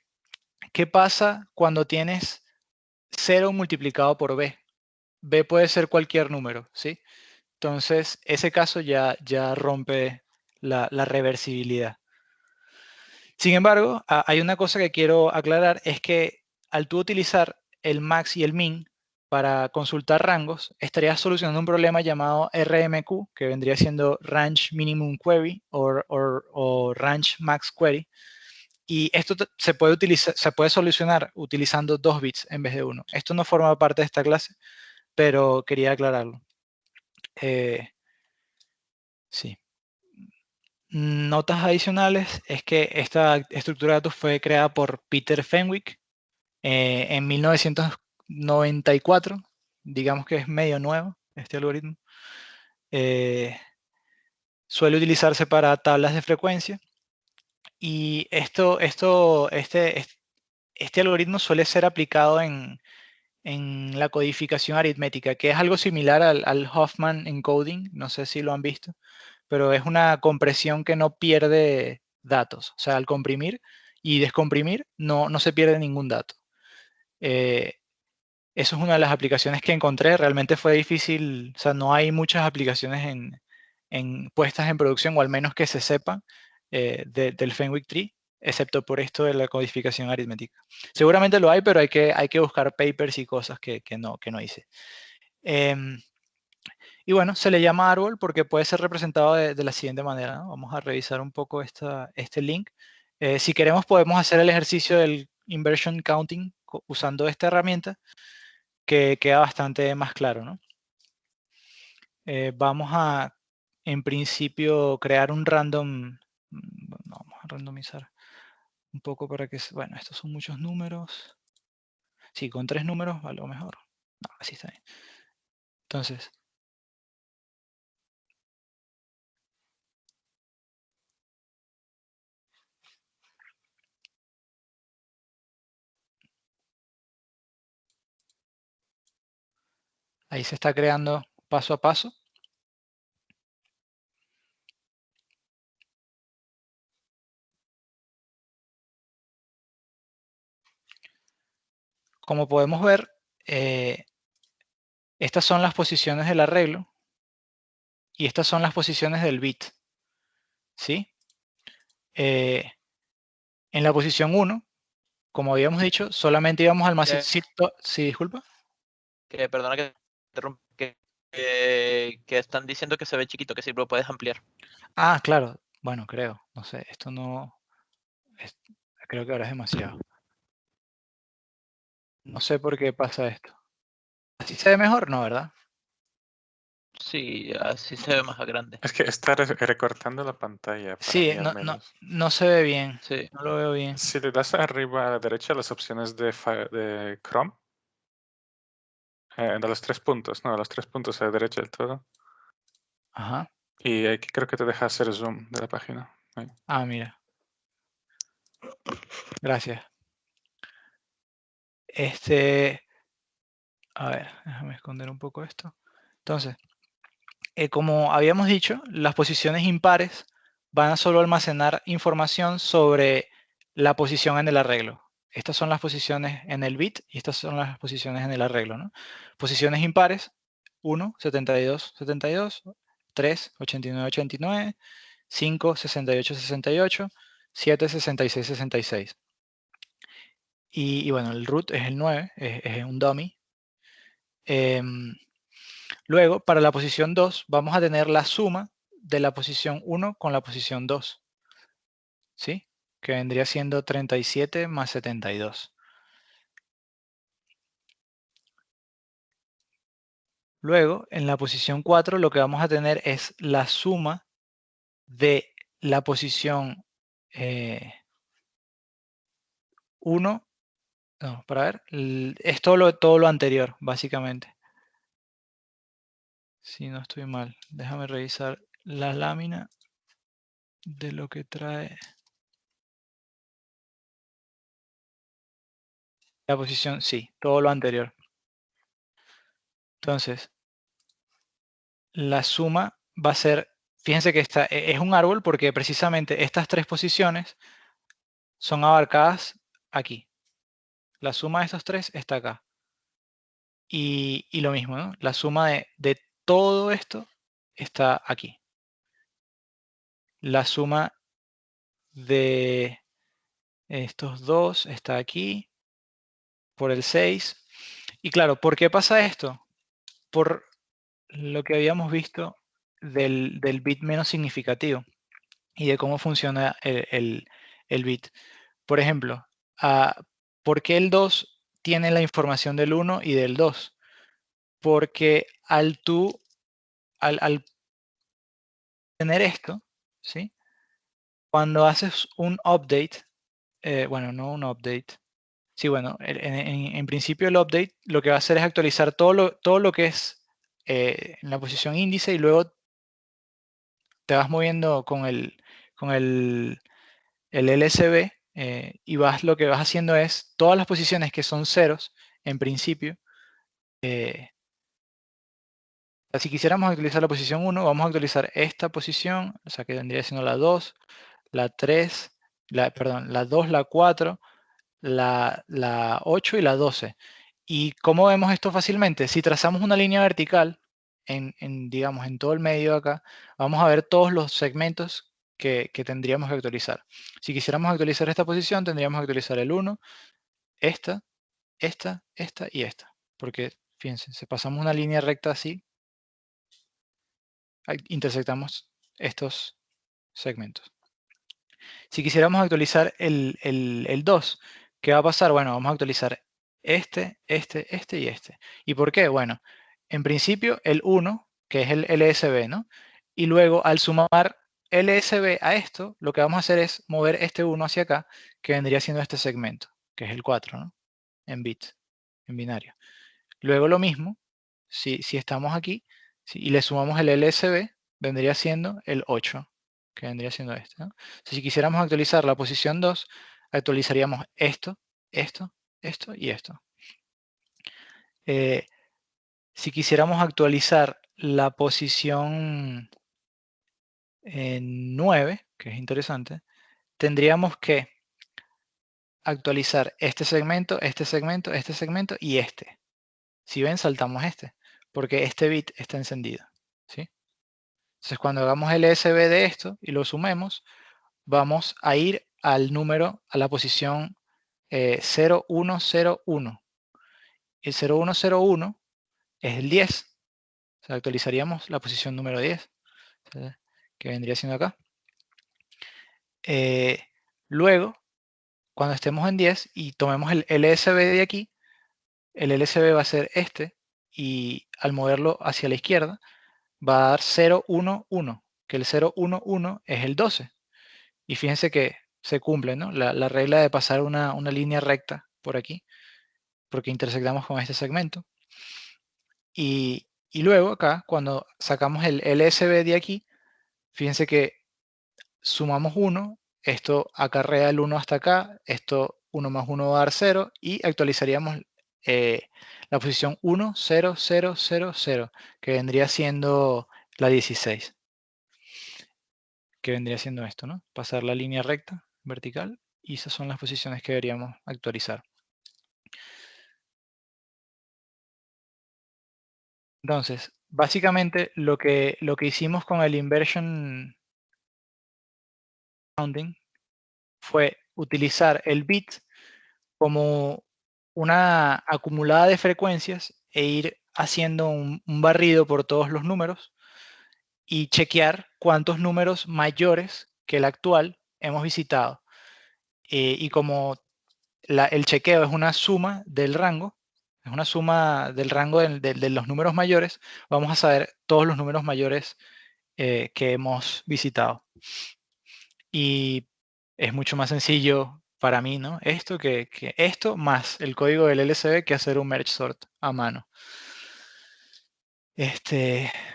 ¿qué pasa cuando tienes 0 multiplicado por b? B puede ser cualquier número, ¿sí? Entonces, ese caso ya rompe la reversibilidad. Sin embargo, hay una cosa que quiero aclarar, es que al tú utilizar el max y el min para consultar rangos, estarías solucionando un problema llamado RMQ, que vendría siendo Range Minimum Query o Range Max Query. Y esto se puede solucionar utilizando 2 bits en vez de 1. Esto no forma parte de esta clase, pero quería aclararlo. Sí. Notas adicionales es que esta estructura de datos fue creada por Peter Fenwick en 1994. Digamos que es medio nuevo este algoritmo. Suele utilizarse para tablas de frecuencia. Y este algoritmo suele ser aplicado en la codificación aritmética, que es algo similar al Huffman encoding, no sé si lo han visto, pero es una compresión que no pierde datos. O sea, al comprimir y descomprimir no se pierde ningún dato. Eso es una de las aplicaciones que encontré. Realmente fue difícil, o sea, no hay muchas aplicaciones puestas en producción, o al menos que se sepan, del Fenwick Tree, excepto por esto de la codificación aritmética. Seguramente lo hay, pero hay que buscar papers y cosas que no hice. Y bueno, se le llama árbol porque puede ser representado de la siguiente manera, ¿no? Vamos a revisar un poco este link. Si queremos, podemos hacer el ejercicio del inversion counting usando esta herramienta, que queda bastante más claro, ¿no? Vamos a, en principio, crear un random. Vamos a randomizar un poco para que, bueno, estos son muchos números. Sí, con 3 números a lo mejor. No, así está bien. Entonces, ahí se está creando paso a paso. Como podemos ver, estas son las posiciones del arreglo y estas son las posiciones del bit, ¿sí? En la posición 1, como habíamos dicho, solamente íbamos a almacenar... Sí, disculpa. Perdona que interrumpa, que están diciendo que se ve chiquito, que si lo puedes ampliar. Ah, claro. Bueno, creo. No sé, esto no... creo que ahora es demasiado. No sé por qué pasa esto. ¿Así se ve mejor? No, ¿verdad? Sí, así se ve más grande. Es que está recortando la pantalla. Para Sí, mí, al menos. no se ve bien. Sí. No lo veo bien. Si le das arriba a la derecha las opciones de Chrome, de los 3 puntos, no, los 3 puntos a la derecha del todo. Ajá. Y aquí creo que te deja hacer zoom de la página. Ahí. Ah, mira. Gracias. A ver, déjame esconder un poco esto. Entonces, como habíamos dicho, las posiciones impares van a solo almacenar información sobre la posición en el arreglo. Estas son las posiciones en el bit y estas son las posiciones en el arreglo, ¿no? Posiciones impares, 1, 72, 72, 3, 89, 89, 5, 68, 68, 7, 66, 66. Y bueno, el root es el 9, es un dummy. Luego, para la posición 2, vamos a tener la suma de la posición 1 con la posición 2, ¿sí? Que vendría siendo 37 más 72. Luego, en la posición 4, lo que vamos a tener es la suma de la posición 1. No, para ver, es todo lo anterior, básicamente. Si no estoy mal, déjame revisar la lámina de lo que trae la posición, sí, todo lo anterior. Entonces, la suma va a ser, fíjense que es un árbol porque precisamente estas 3 posiciones son abarcadas aquí. La suma de estos 3 está acá. Y lo mismo, ¿no? La suma de todo esto está aquí. La suma de estos 2 está aquí, por el 6. Y claro, ¿por qué pasa esto? Por lo que habíamos visto del bit menos significativo y de cómo funciona el bit. Por ejemplo, ¿por qué el 2 tiene la información del 1 y del 2? Porque al tener esto, ¿sí? Cuando haces un update, bueno, no un update. Sí, bueno, en principio el update lo que va a hacer es actualizar todo lo que es en la posición índice y luego te vas moviendo con el LSB y lo que vas haciendo es todas las posiciones que son ceros, en principio, si quisiéramos actualizar la posición 1, vamos a actualizar esta posición, o sea que vendría siendo la 2, la 3, perdón, la 2, la 4, la 8 y la 12. ¿Y cómo vemos esto fácilmente? Si trazamos una línea vertical, digamos, en todo el medio de acá, vamos a ver todos los segmentos que tendríamos que actualizar. Si quisiéramos actualizar esta posición, tendríamos que actualizar el 1, esta y esta. Porque, fíjense, si pasamos una línea recta así, intersectamos estos segmentos. Si quisiéramos actualizar el 2, ¿qué va a pasar? Bueno, vamos a actualizar este y este. ¿Y por qué? Bueno, en principio el 1, que es el LSB, ¿no? Y luego al sumar LSB a esto, lo que vamos a hacer es mover este 1 hacia acá, que vendría siendo este segmento, que es el 4, ¿no? En bits, en binario. Luego lo mismo, si estamos aquí y le sumamos el LSB, vendría siendo el 8, que vendría siendo este, ¿no? Si quisiéramos actualizar la posición 2, actualizaríamos esto y esto. Si quisiéramos actualizar la posición 9, que es interesante, tendríamos que actualizar este segmento y este. Si ven, saltamos este, porque este bit está encendido, ¿sí? Entonces, cuando hagamos el LSB de esto y lo sumemos, vamos a ir al número, a la posición 0101. El 0101 es el 10. O sea, actualizaríamos la posición número 10, ¿sí? Que vendría siendo acá. Luego, cuando estemos en 10 y tomemos el LSB de aquí, el LSB va a ser este, y al moverlo hacia la izquierda, va a dar 011, que el 011 es el 12. Y fíjense que se cumple, ¿no? La regla de pasar una línea recta por aquí, porque intersectamos con este segmento. Y luego acá, cuando sacamos el LSB de aquí, fíjense que sumamos 1, esto acarrea el 1 hasta acá, esto 1 más 1 va a dar 0, y actualizaríamos la posición 1, 0, 0, 0, 0, que vendría siendo la 16. Que vendría siendo esto, ¿no? Pasar la línea recta, vertical, y esas son las posiciones que deberíamos actualizar. Entonces, básicamente lo que hicimos con el inversion counting fue utilizar el bit como una acumulada de frecuencias e ir haciendo un barrido por todos los números y chequear cuántos números mayores que el actual hemos visitado. Y como el chequeo es una suma del rango, es una suma del rango de los números mayores, vamos a saber todos los números mayores que hemos visitado. Y es mucho más sencillo para mí, ¿no? Esto que esto más el código del LSB que hacer un merge sort a mano.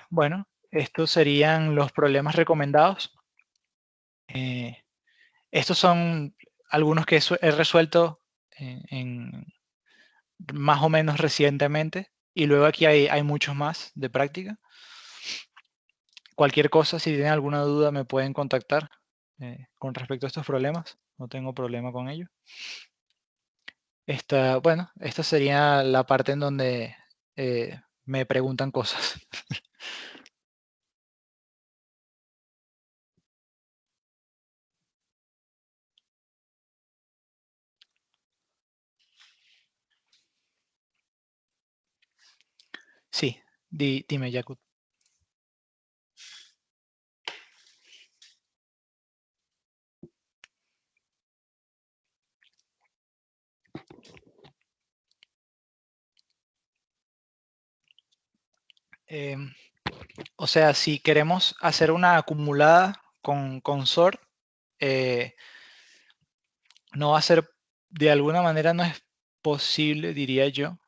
Bueno, estos serían los problemas recomendados. Estos son algunos que he resuelto más o menos recientemente, y luego aquí hay muchos más de práctica. Cualquier cosa, si tienen alguna duda, me pueden contactar con respecto a estos problemas. No tengo problema con ello. Bueno, esta sería la parte en donde me preguntan cosas. Sí, dime, Yakut. O sea, si queremos hacer una acumulada con sort, no va a ser, de alguna manera no es posible, diría yo.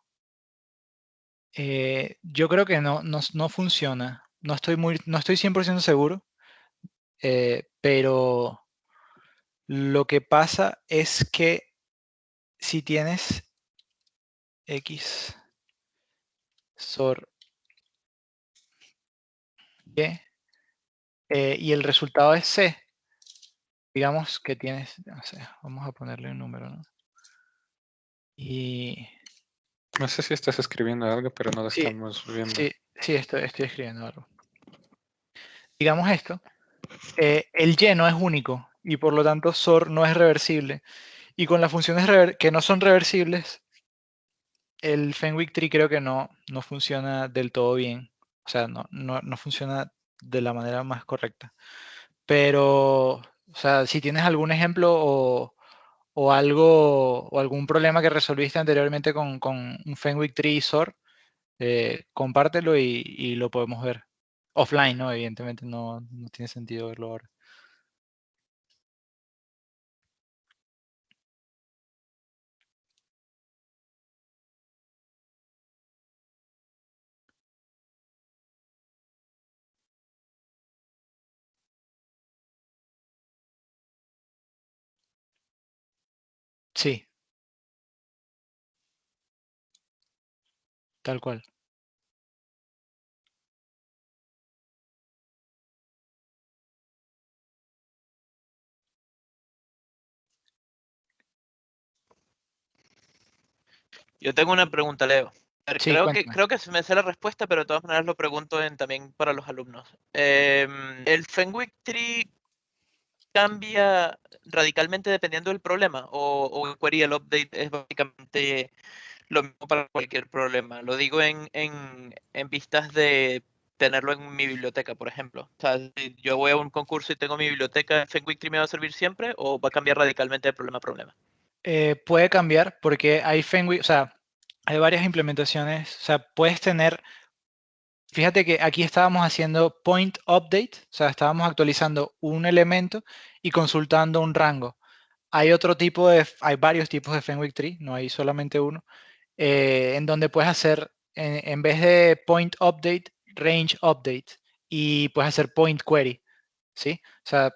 Yo creo que no funciona. No estoy 100% seguro, pero Lo que pasa es que si tienes X SOR y el resultado es C, digamos que tienes, no sé, vamos a ponerle un número, ¿no? Y No sé si estás escribiendo algo, pero no lo sí, estamos viendo. sí, estoy escribiendo algo. Digamos esto, el Y no es único y por lo tanto SOR no es reversible. Y con las funciones que no son reversibles, el Fenwick Tree creo que no funciona del todo bien. O sea, no funciona de la manera más correcta. Pero, o sea, si tienes algún ejemplo o algo, o algún problema que resolviste anteriormente con un Fenwick Tree y SOR, compártelo y lo podemos ver. Offline, ¿no? Evidentemente no tiene sentido verlo ahora. Sí, tal cual. Yo tengo una pregunta, Leo. A ver, Sí, cuéntame. creo que se me sé la respuesta, pero de todas maneras lo pregunto también para los alumnos. ¿El Fenwick Tree cambia radicalmente dependiendo del problema? ¿O el query, el update es básicamente lo mismo para cualquier problema? Lo digo en vistas de tenerlo en mi biblioteca, por ejemplo. O sea, si yo voy a un concurso y tengo mi biblioteca, ¿el Fenwick Tree me va a servir siempre o va a cambiar radicalmente de problema a problema? Puede cambiar porque hay Fenwick, o sea, hay varias implementaciones. O sea, puedes tener, fíjate que aquí estábamos haciendo point update, o sea, estábamos actualizando un elemento y consultando un rango. Hay varios tipos de Fenwick Tree, no hay solamente uno, en donde puedes hacer, en vez de point update, range update y puedes hacer point query, ¿sí? O sea,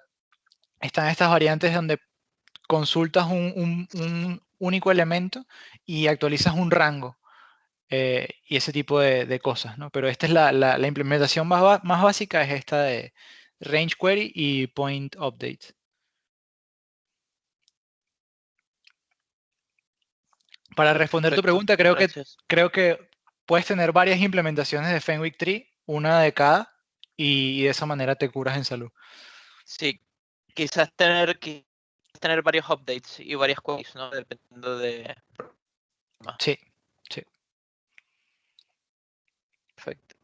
están estas variantes donde consultas un único elemento y actualizas un rango y ese tipo de cosas, ¿no? Pero esta es la implementación más básica, es esta de range query y point update. Para responder tu Perfecto, pregunta, gracias. creo que puedes tener varias implementaciones de Fenwick Tree, una de cada, y de esa manera te curas en salud. Sí, quizás tener varios updates y varias queries, ¿no? Dependiendo de... Sí, sí. Perfecto.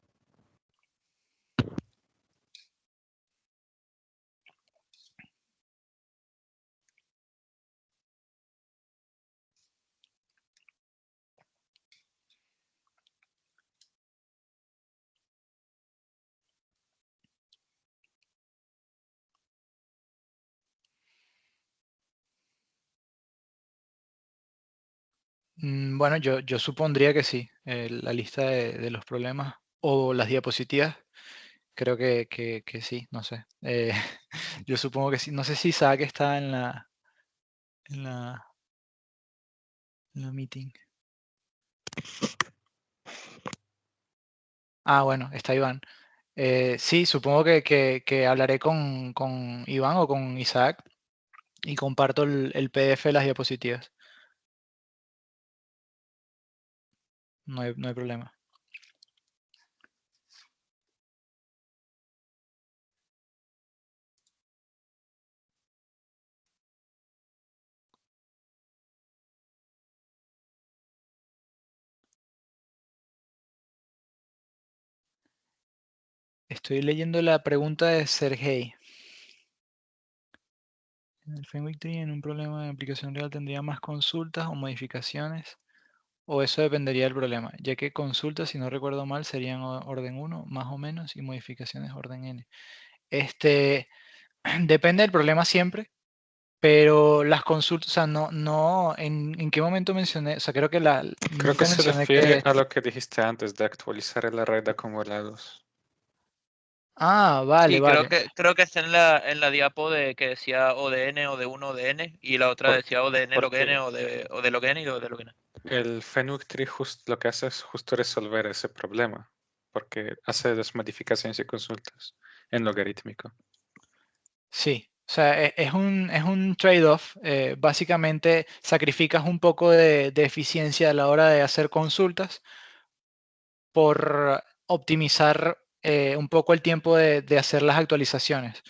Bueno, yo supondría que sí. La lista de los problemas o las diapositivas, creo que sí, no sé. Yo supongo que sí. No sé si Isaac está en la, en la meeting. Ah, bueno, está Iván. Sí, supongo que hablaré con Iván o con Isaac y comparto el PDF de las diapositivas. No hay problema. Estoy leyendo la pregunta de Sergey. En el Fenwick Tree, en un problema de aplicación real, ¿tendría más consultas o modificaciones? O eso dependería del problema, ya que consultas, si no recuerdo mal, serían orden 1, más o menos, y modificaciones orden n. Depende del problema siempre, pero las consultas, o sea, ¿en qué momento mencioné? O sea, creo que Creo que nunca se mencioné refiere que... a lo que dijiste antes de actualizar el array de acumulados. Ah, vale, Sí, vale. creo que está en la diapo de que decía ODN, OD1, ODN, y la otra Por- decía ODN log n, porque OD log n y OD log n. el Fenwick Tree lo que hace es justo resolver ese problema, porque hace las modificaciones y consultas en logarítmico. Sí, o sea, es un trade-off. Básicamente sacrificas un poco de eficiencia a la hora de hacer consultas por optimizar un poco el tiempo de hacer las actualizaciones.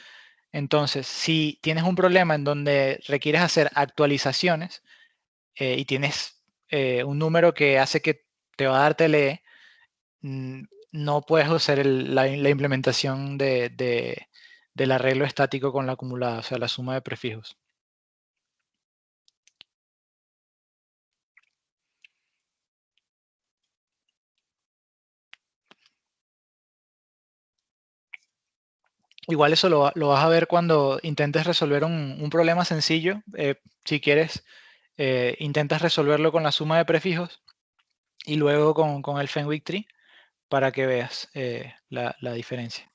Entonces, si tienes un problema en donde requieres hacer actualizaciones y tienes un número que hace que te va a dar TLE, no puedes usar la implementación del arreglo estático con la acumulada, o sea, la suma de prefijos. Igual eso lo vas a ver cuando intentes resolver un problema sencillo. Si quieres, intentas resolverlo con la suma de prefijos y luego con el Fenwick Tree para que veas la diferencia.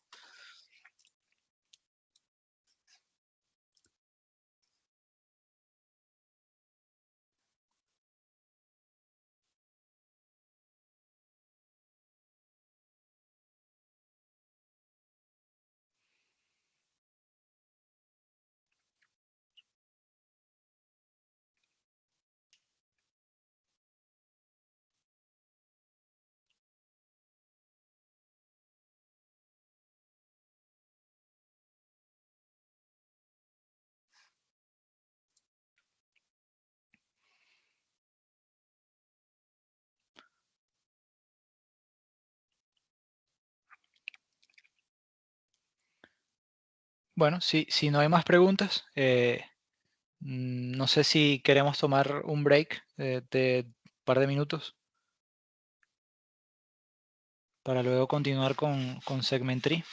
Bueno, si no hay más preguntas, no sé si queremos tomar un break de un par de minutos para luego continuar con Segment Tree.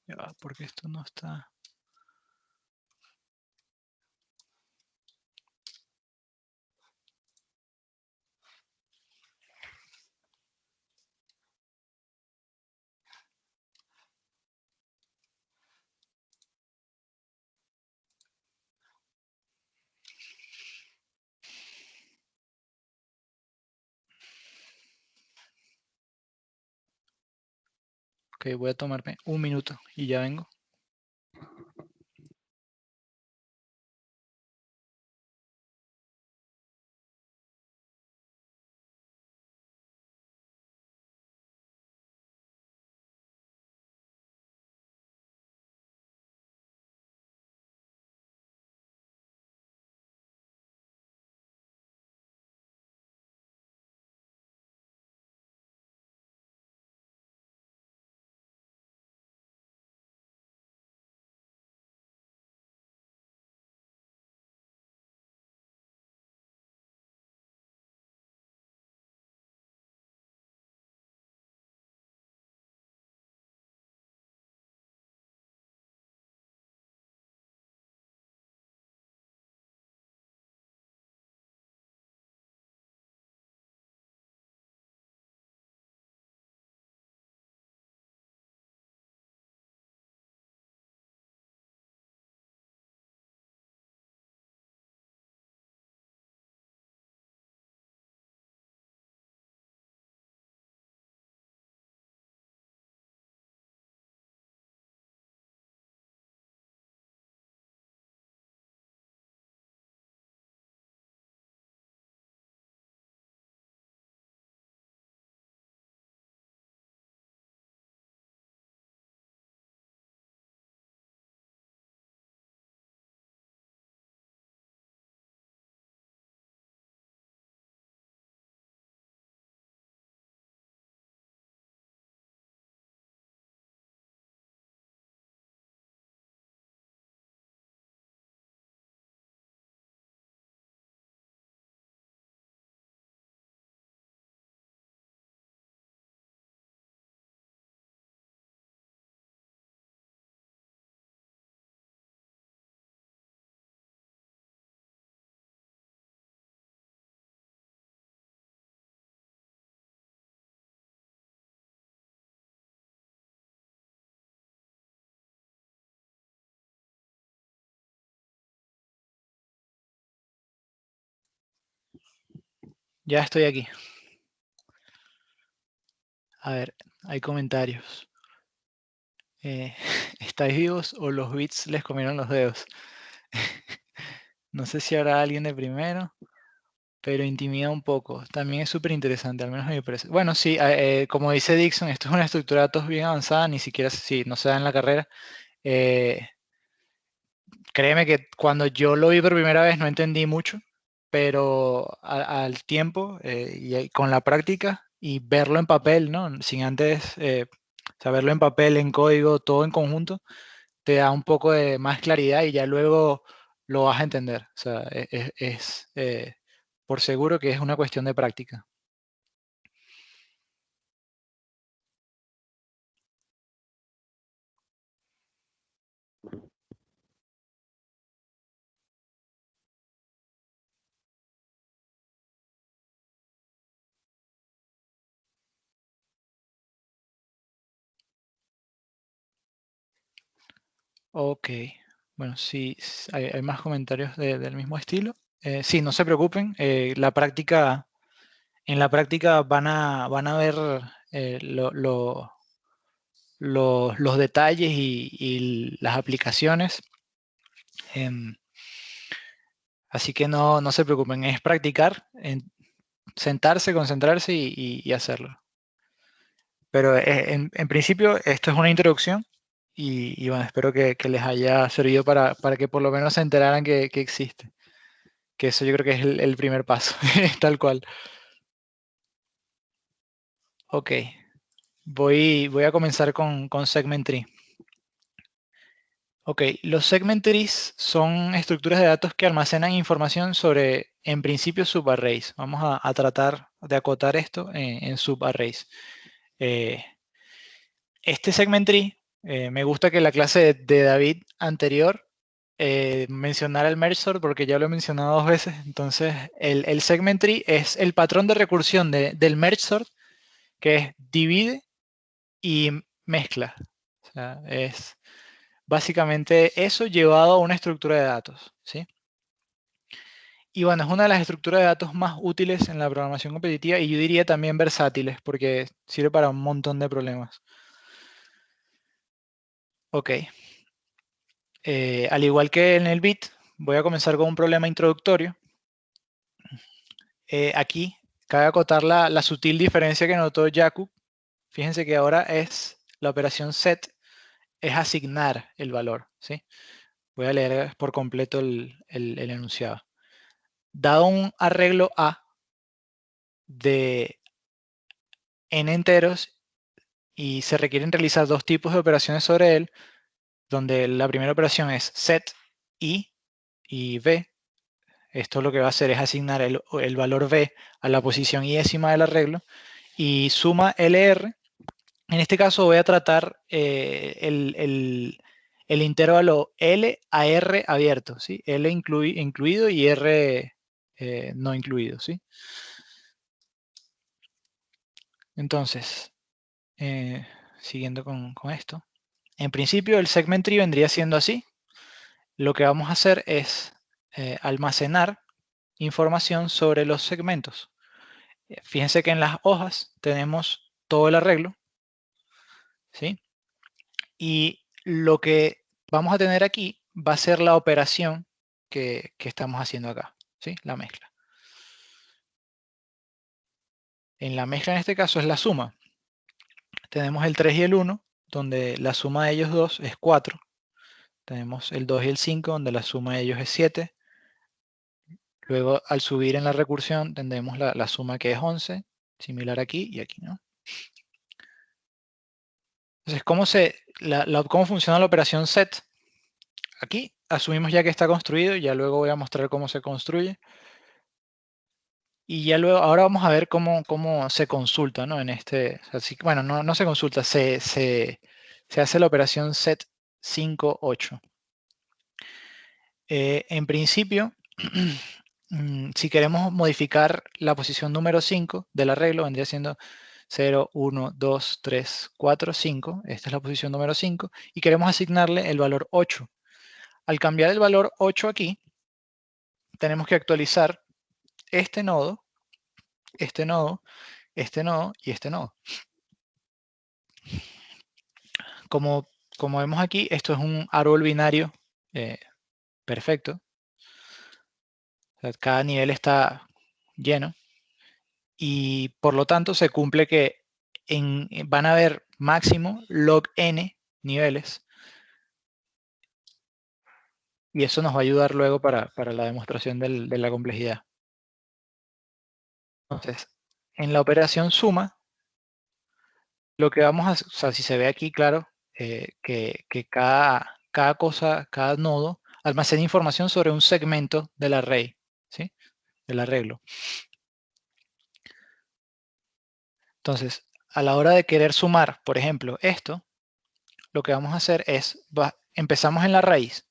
Ya va, porque esto no está... Ok, voy a tomarme un minuto y ya vengo. Ya estoy aquí. A ver, hay comentarios. ¿Estáis vivos o los bits les comieron los dedos? No sé si habrá alguien de primero, pero intimida un poco. También es súper interesante, al menos a mi parecer. Bueno, sí, como dice Dixon, esto es una estructura de datos bien avanzada, ni siquiera si no se da en la carrera. Créeme que cuando yo lo vi por primera vez no entendí mucho, pero al tiempo con la práctica y verlo en papel, ¿no? Sin antes saberlo en papel, en código, todo en conjunto, te da un poco de más claridad y ya luego lo vas a entender. O sea, por seguro que es una cuestión de práctica. Ok, bueno, sí, hay más comentarios del mismo estilo. Sí, no se preocupen, en la práctica van a ver los detalles y las aplicaciones. Así que no se preocupen, es practicar, sentarse, concentrarse y hacerlo. Pero en principio esto es una introducción y bueno, espero que les haya servido para que por lo menos se enteraran que existe. Que eso yo creo que es el primer paso, tal cual. Ok, voy a comenzar con Segment Tree. Ok, los Segment Trees son estructuras de datos que almacenan información sobre, en principio, subarrays. Vamos a tratar de acotar esto en subarrays. Este Segment Tree, me gusta que la clase de David anterior mencionara el merge sort porque ya lo he mencionado 2 veces. Entonces, el Segment Tree es el patrón de recursión del merge sort, que es divide y mezcla. O sea, es básicamente eso llevado a una estructura de datos, ¿sí? Y bueno, es una de las estructuras de datos más útiles en la programación competitiva y yo diría también versátiles porque sirve para un montón de problemas. Ok. Al igual que en el bit, voy a comenzar con un problema introductorio. Aquí cabe acotar la sutil diferencia que notó Jakub. Fíjense que ahora es la operación set, es asignar el valor, ¿sí? Voy a leer por completo el enunciado. Dado un arreglo A de n enteros y se requieren realizar 2 tipos de operaciones sobre él, donde la primera operación es set I y B. Esto lo que va a hacer es asignar el valor B a la posición iésima del arreglo y suma LR. En este caso voy a tratar el intervalo L a R abierto, ¿sí? L incluido y R no incluido, ¿sí? Entonces, siguiendo con esto. En principio el segment tree vendría siendo así. Lo que vamos a hacer es almacenar información sobre los segmentos. Fíjense que en las hojas tenemos todo el arreglo, ¿sí? Y lo que vamos a tener aquí va a ser la operación que estamos haciendo acá, ¿sí? La mezcla. En la mezcla en este caso es la suma. Tenemos el 3 y el 1, donde la suma de ellos dos es 4. Tenemos el 2 y el 5, donde la suma de ellos es 7. Luego, al subir en la recursión, tendremos la suma que es 11, similar aquí y aquí, ¿no? Entonces, ¿cómo funciona la operación set? Aquí asumimos ya que está construido, ya luego voy a mostrar cómo se construye. Y ya luego, ahora vamos a ver cómo se consulta, ¿no? En este, así, bueno, no se consulta, se hace la operación set 5, 8. En principio, si queremos modificar la posición número 5 del arreglo, vendría siendo 0, 1, 2, 3, 4, 5. Esta es la posición número 5. Y queremos asignarle el valor 8. Al cambiar el valor 8 aquí, tenemos que actualizar este nodo este nodo y este nodo. Como vemos aquí, esto es un árbol binario perfecto. O sea, cada nivel está lleno y por lo tanto se cumple que van a haber máximo log n niveles y eso nos va a ayudar luego para la demostración de la complejidad. Entonces, en la operación suma, lo que vamos a hacer, o sea, si se ve aquí, claro, que cada cosa, cada nodo, almacena información sobre un segmento del array, ¿sí? Del arreglo. Entonces, a la hora de querer sumar, por ejemplo, esto, lo que vamos a hacer es, empezamos en la raíz.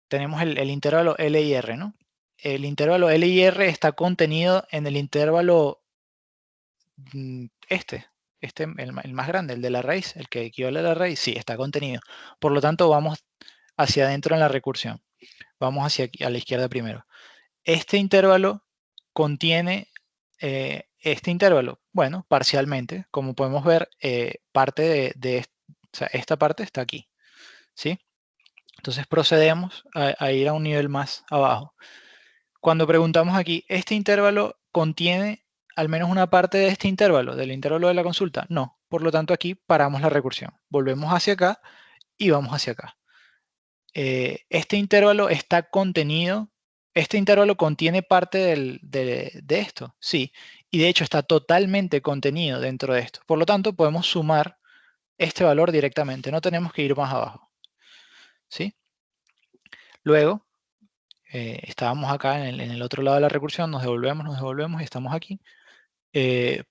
Tenemos el intervalo L y R, ¿no? El intervalo L y R está contenido en el intervalo el más grande, el de la raíz, el que equivale a la raíz, sí, está contenido. Por lo tanto, vamos hacia adentro en la recursión. Vamos hacia aquí, a la izquierda primero. Este intervalo contiene este intervalo. Bueno, parcialmente. Como podemos ver, parte o sea, esta parte está aquí. ¿Sí? Entonces procedemos a ir a un nivel más abajo. Cuando preguntamos aquí, ¿este intervalo contiene al menos una parte de este intervalo, del intervalo de la consulta? No. Por lo tanto, aquí paramos la recursión. Volvemos hacia acá y vamos hacia acá. Este intervalo está contenido. ¿Este intervalo contiene parte de esto? Sí. Y de hecho está totalmente contenido dentro de esto. Por lo tanto, podemos sumar este valor directamente. No tenemos que ir más abajo. ¿Sí? Luego, estábamos acá en el otro lado de la recursión, nos devolvemos y estamos aquí.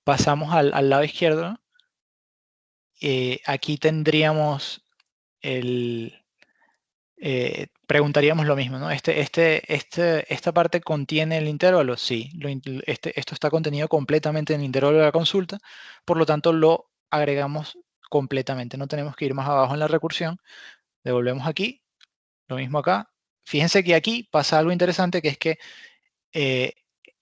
Pasamos al lado izquierdo, ¿no? Aquí tendríamos preguntaríamos lo mismo, ¿no? ¿Esta parte contiene el intervalo? Sí, esto está contenido completamente en el intervalo de la consulta, por lo tanto lo agregamos completamente. No tenemos que ir más abajo en la recursión. Devolvemos aquí, lo mismo acá. Fíjense que aquí pasa algo interesante, que es que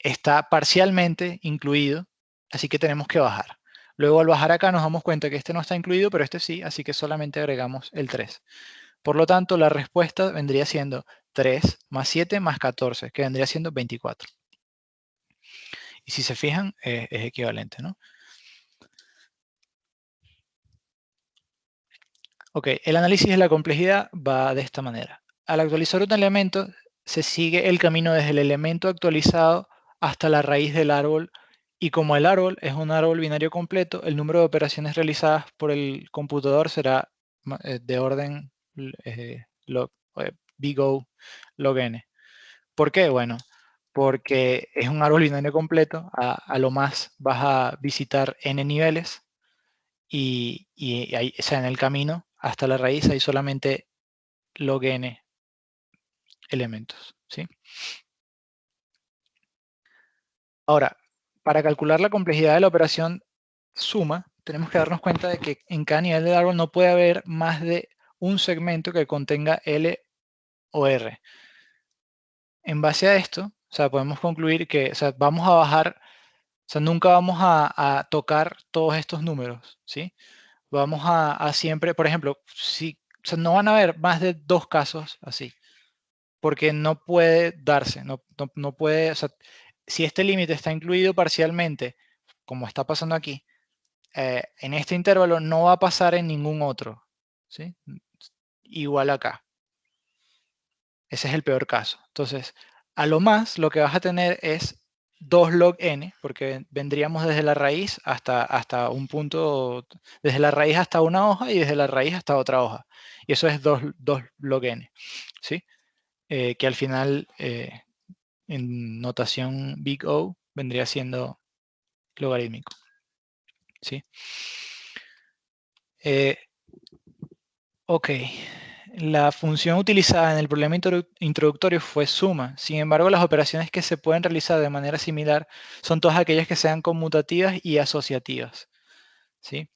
está parcialmente incluido, así que tenemos que bajar. Luego al bajar acá nos damos cuenta que este no está incluido, pero este sí, así que solamente agregamos el 3. Por lo tanto, la respuesta vendría siendo 3 más 7 más 14, que vendría siendo 24. Y si se fijan, es equivalente, ¿no? Ok, el análisis de la complejidad va de esta manera. Al actualizar un elemento, se sigue el camino desde el elemento actualizado hasta la raíz del árbol, y como el árbol es un árbol binario completo, el número de operaciones realizadas por el computador será de orden big O log n. ¿Por qué? Bueno, porque es un árbol binario completo, a lo más vas a visitar n niveles y ahí, o sea, en el camino hasta la raíz hay solamente log n elementos, ¿sí? Ahora, para calcular la complejidad de la operación suma, tenemos que darnos cuenta de que en cada nivel del árbol no puede haber más de un segmento que contenga L o R. En base a esto, o sea, podemos concluir que, o sea, vamos a bajar, o sea, nunca vamos a tocar todos estos números, ¿sí? Vamos a siempre, por ejemplo, o sea, no van a haber más de 2 casos así, porque no puede darse, no puede, o sea, si este límite está incluido parcialmente, como está pasando aquí, en este intervalo no va a pasar en ningún otro, ¿sí? Igual acá. Ese es el peor caso. Entonces, a lo más lo que vas a tener es 2 log n, porque vendríamos desde la raíz hasta un punto, desde la raíz hasta una hoja y desde la raíz hasta otra hoja. Y eso es 2 log n, ¿sí? Que al final, en notación big O, vendría siendo logarítmico, ¿sí? Ok. La función utilizada en el problema introductorio fue suma. Sin embargo, las operaciones que se pueden realizar de manera similar son todas aquellas que sean conmutativas y asociativas, ¿sí?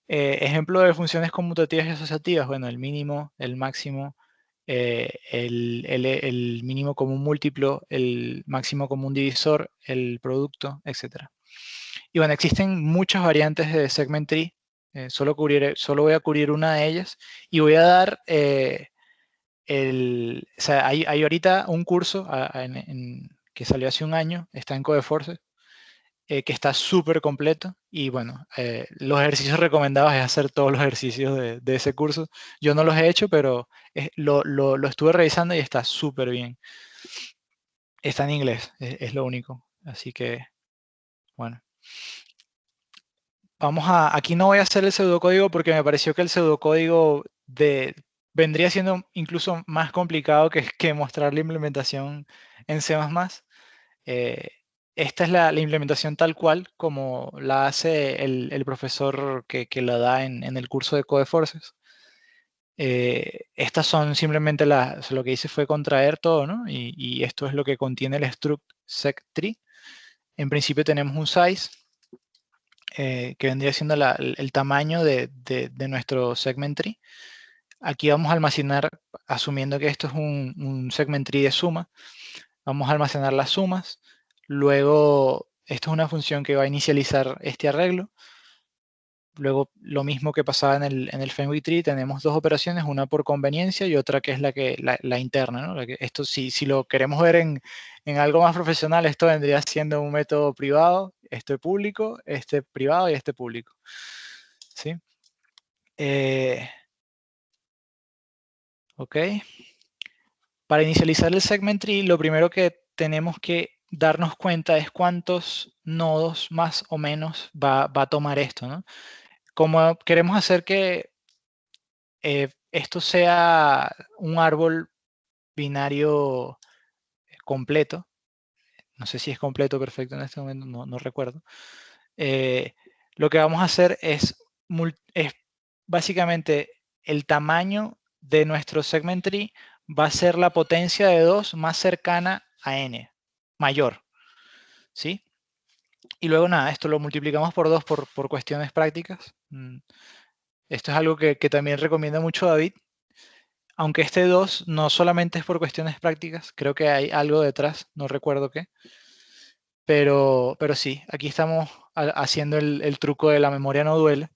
Ejemplo de funciones conmutativas y asociativas, bueno, el mínimo, el máximo el mínimo común múltiplo, el máximo común divisor, el producto, etc. Y bueno, existen muchas variantes de segment tree. Solo voy a cubrir una de ellas y voy a dar o sea, hay ahorita un curso que salió hace un año, está en Codeforces, que está súper completo y bueno, los ejercicios recomendados es hacer todos los ejercicios de ese curso. Yo no los he hecho, pero lo estuve revisando y está súper bien. Está en inglés, es lo único. Así que, bueno. Aquí no voy a hacer el pseudocódigo porque me pareció que el pseudocódigo vendría siendo incluso más complicado que mostrar la implementación en C++. Esta es la implementación tal cual como la hace el profesor que la da en el curso de Codeforces. Estas son simplemente lo que hice fue contraer todo, ¿no? Y esto es lo que contiene el struct sec_tree. En principio tenemos un size, que vendría siendo el tamaño de nuestro segment tree. Aquí vamos a almacenar, asumiendo que esto es un segment tree de suma, vamos a almacenar las sumas. Luego, esto es una función que va a inicializar este arreglo. Luego, lo mismo que pasaba en el Fenwick Tree, tenemos dos operaciones, una por conveniencia y otra que es la interna, ¿no? Esto, si lo queremos ver en algo más profesional, esto vendría siendo un método privado, este público, este privado y este público. ¿Sí? Ok. Para inicializar el segment tree, lo primero que tenemos que darnos cuenta es cuántos nodos más o menos va a tomar esto, ¿no? Como queremos hacer que esto sea un árbol binario completo, no sé si es completo o perfecto en este momento, no recuerdo. Lo que vamos a hacer es básicamente el tamaño de nuestro segment tree va a ser la potencia de 2 más cercana a n, mayor, ¿sí? Y luego nada, esto lo multiplicamos por 2 por cuestiones prácticas. Esto es algo que también recomienda mucho David, aunque este 2 no solamente es por cuestiones prácticas, creo que hay algo detrás, no recuerdo qué. Pero sí, aquí estamos haciendo el truco de la memoria no duele.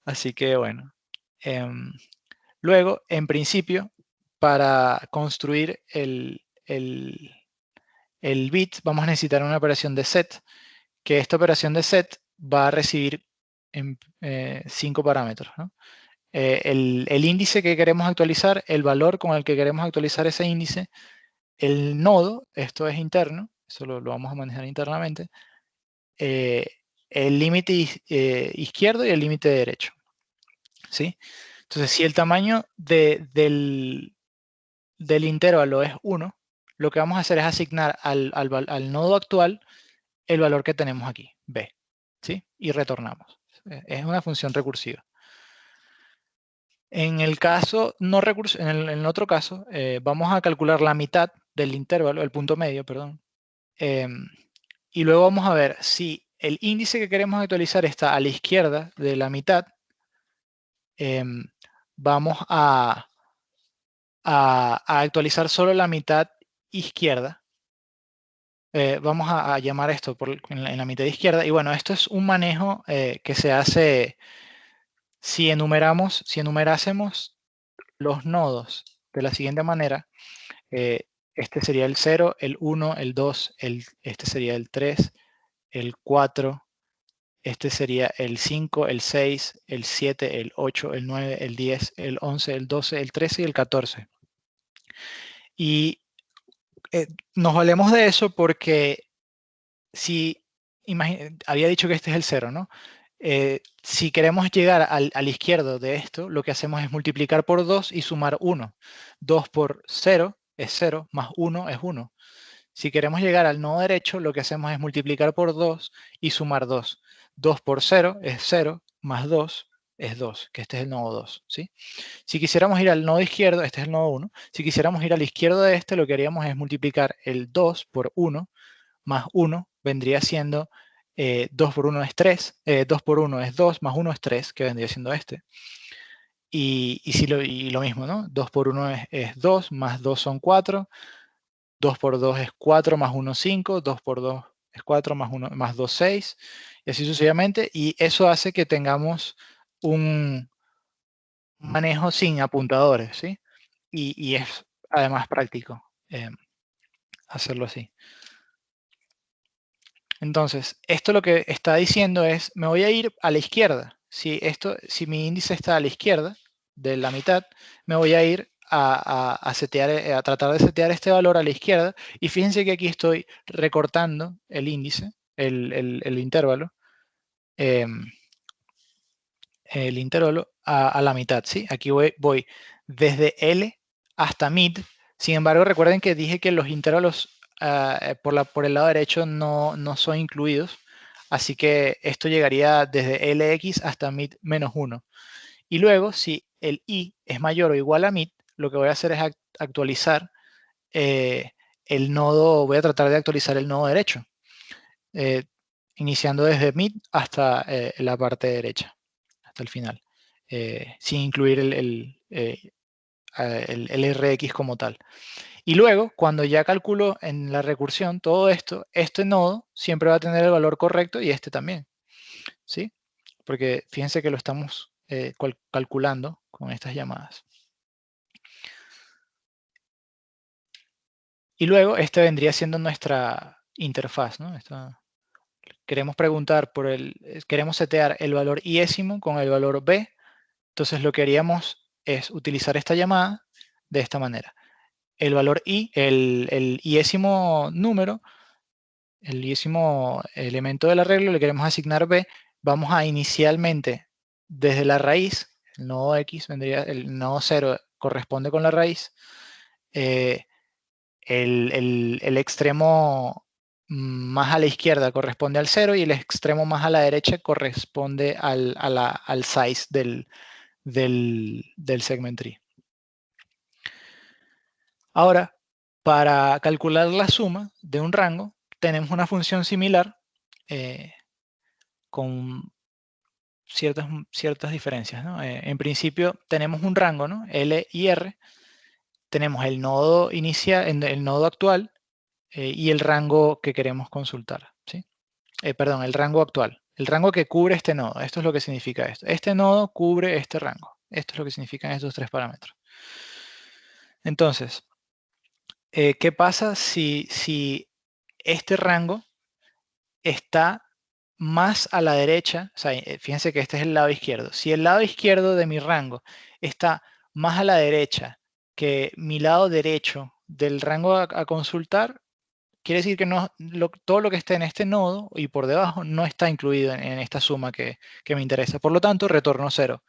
Así que bueno. Luego, en principio, para construir el bit, vamos a necesitar una operación de set, que esta operación de set va a recibir 5 parámetros, ¿no? El índice que queremos actualizar, el valor con el que queremos actualizar ese índice, el nodo, esto es interno, eso lo vamos a manejar internamente, el límite izquierdo y el límite derecho, ¿sí? Entonces, si el tamaño del intervalo es 1, lo que vamos a hacer es asignar al nodo actual el valor que tenemos aquí, b, ¿sí? Y retornamos. Es una función recursiva. En el caso no recursivo, en el otro caso, vamos a calcular la mitad del intervalo, el punto medio, perdón. Y luego vamos a ver si el índice que queremos actualizar está a la izquierda de la mitad. Vamos a actualizar solo la mitad izquierda. Vamos a llamar esto en la mitad izquierda. Y bueno, esto es un manejo que se hace si enumerásemos los nodos de la siguiente manera. Este sería el 0, el 1, el 2, este sería el 3, el 4, este sería el 5, el 6, el 7, el 8, el 9, el 10, el 11, el 12, el 13 y el 14. Y nos valemos de eso porque si había dicho que este es el 0, ¿no? Si queremos llegar al izquierdo de esto, lo que hacemos es multiplicar por 2 y sumar 1. 2 por 0 es 0, más 1 es 1. Si queremos llegar al nodo derecho, lo que hacemos es multiplicar por 2 y sumar 2. 2 por 0 es 0, más 2 es 2, que este es el nodo 2, ¿sí? Si quisiéramos ir al nodo izquierdo, este es el nodo 1. Si quisiéramos ir al izquierdo de este, lo que haríamos es multiplicar el 2 por 1, más 1 vendría siendo 2 por 1 es 3, 2 por 1 es 2, más 1 es 3, que vendría siendo este. Y lo mismo, ¿no? 2 por 1 es 2, más 2 son 4, 2 por 2 es 4, más 1, 5, 2 por 2 es 4, más 2, 6, y así sucesivamente, y eso hace que tengamos un manejo sin apuntadores, ¿sí? Y es además práctico hacerlo así. Entonces, esto lo que está diciendo es, me voy a ir a la izquierda. Si mi índice está a la izquierda de la mitad, me voy a ir a tratar de setear este valor a la izquierda. Y fíjense que aquí estoy recortando el índice, el intervalo, a la mitad, ¿sí? Aquí voy desde L hasta mid. Sin embargo, recuerden que dije que los intervalos por el lado derecho no son incluidos. Así que esto llegaría desde LX hasta mid menos 1. Y luego, si el I es mayor o igual a mid, lo que voy a hacer es actualizar el nodo, voy a tratar de actualizar el nodo derecho, iniciando desde mid hasta la parte derecha, hasta el final, sin incluir el RX como tal. Y luego, cuando ya calculo en la recursión todo esto, este nodo siempre va a tener el valor correcto y este también, ¿sí? Porque fíjense que lo estamos calculando con estas llamadas. Y luego, este vendría siendo nuestra interfaz, ¿no? Queremos preguntar queremos setear el valor iésimo con el valor b. Entonces lo que haríamos es utilizar esta llamada de esta manera. El valor i, el iésimo número, el iésimo elemento del arreglo, le queremos asignar b. Vamos a inicialmente desde la raíz, el nodo x vendría, el nodo 0 corresponde con la raíz. El extremo más a la izquierda corresponde al 0 y el extremo más a la derecha corresponde al size del segment tree. Ahora, para calcular la suma de un rango, tenemos una función similar con ciertas diferencias, ¿no? En principio tenemos un rango, ¿no? L y R. Tenemos el nodo inicial, el nodo actual y el rango que queremos consultar, ¿sí? Perdón, el rango actual. El rango que cubre este nodo. Esto es lo que significa esto. Este nodo cubre este rango. Esto es lo que significan estos tres parámetros. Entonces, ¿qué pasa si este rango está más a la derecha? O sea, fíjense que este es el lado izquierdo. Si el lado izquierdo de mi rango está más a la derecha que mi lado derecho del rango a consultar, quiere decir que todo lo que esté en este nodo y por debajo no está incluido en esta suma que me interesa. Por lo tanto, retorno 0.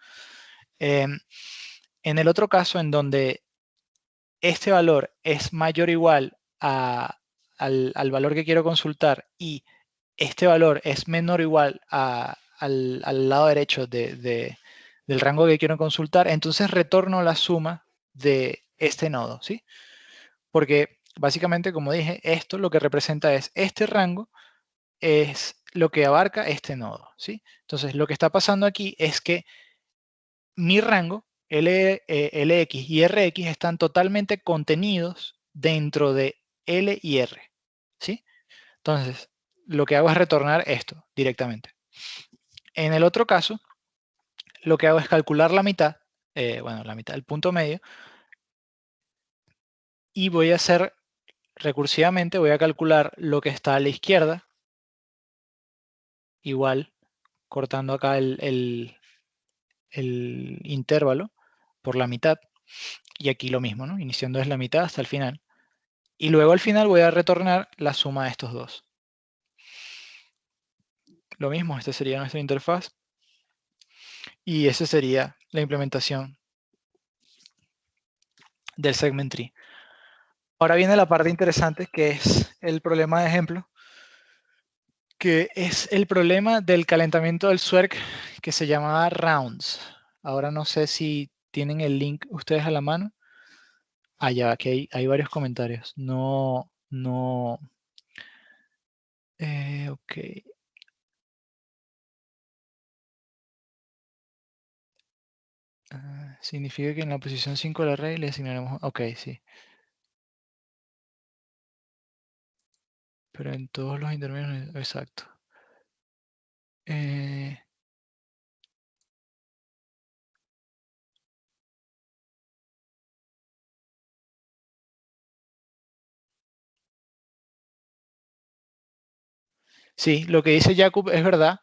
En el otro caso, en donde este valor es mayor o igual al valor que quiero consultar y este valor es menor o igual al lado derecho del rango que quiero consultar, entonces retorno la suma de este nodo, ¿sí? Porque básicamente, como dije, esto lo que representa es este rango es lo que abarca este nodo, ¿sí? Entonces, lo que está pasando aquí es que mi rango, LX y RX, están totalmente contenidos dentro de L y R, ¿sí? Entonces, lo que hago es retornar esto directamente. En el otro caso, lo que hago es calcular la mitad, bueno, la mitad, el punto medio, y voy a hacer recursivamente, voy a calcular lo que está a la izquierda, igual, cortando acá el intervalo por la mitad, y aquí lo mismo, ¿no? Iniciando desde la mitad hasta el final. Y luego al final voy a retornar la suma de estos dos. Lo mismo, esta sería nuestra interfaz. Y esa sería la implementación del segment tree. Ahora viene la parte interesante, que es el problema de ejemplo, que es el problema del calentamiento del Swerk que se llamaba rounds. Ahora no sé si tienen el link ustedes a la mano. Ah, ya, aquí hay varios comentarios. Ok. Significa que en la posición 5 del array le asignaremos... Ok, sí. Pero en todos los intermedios... Exacto. Sí, lo que dice Jakub es verdad.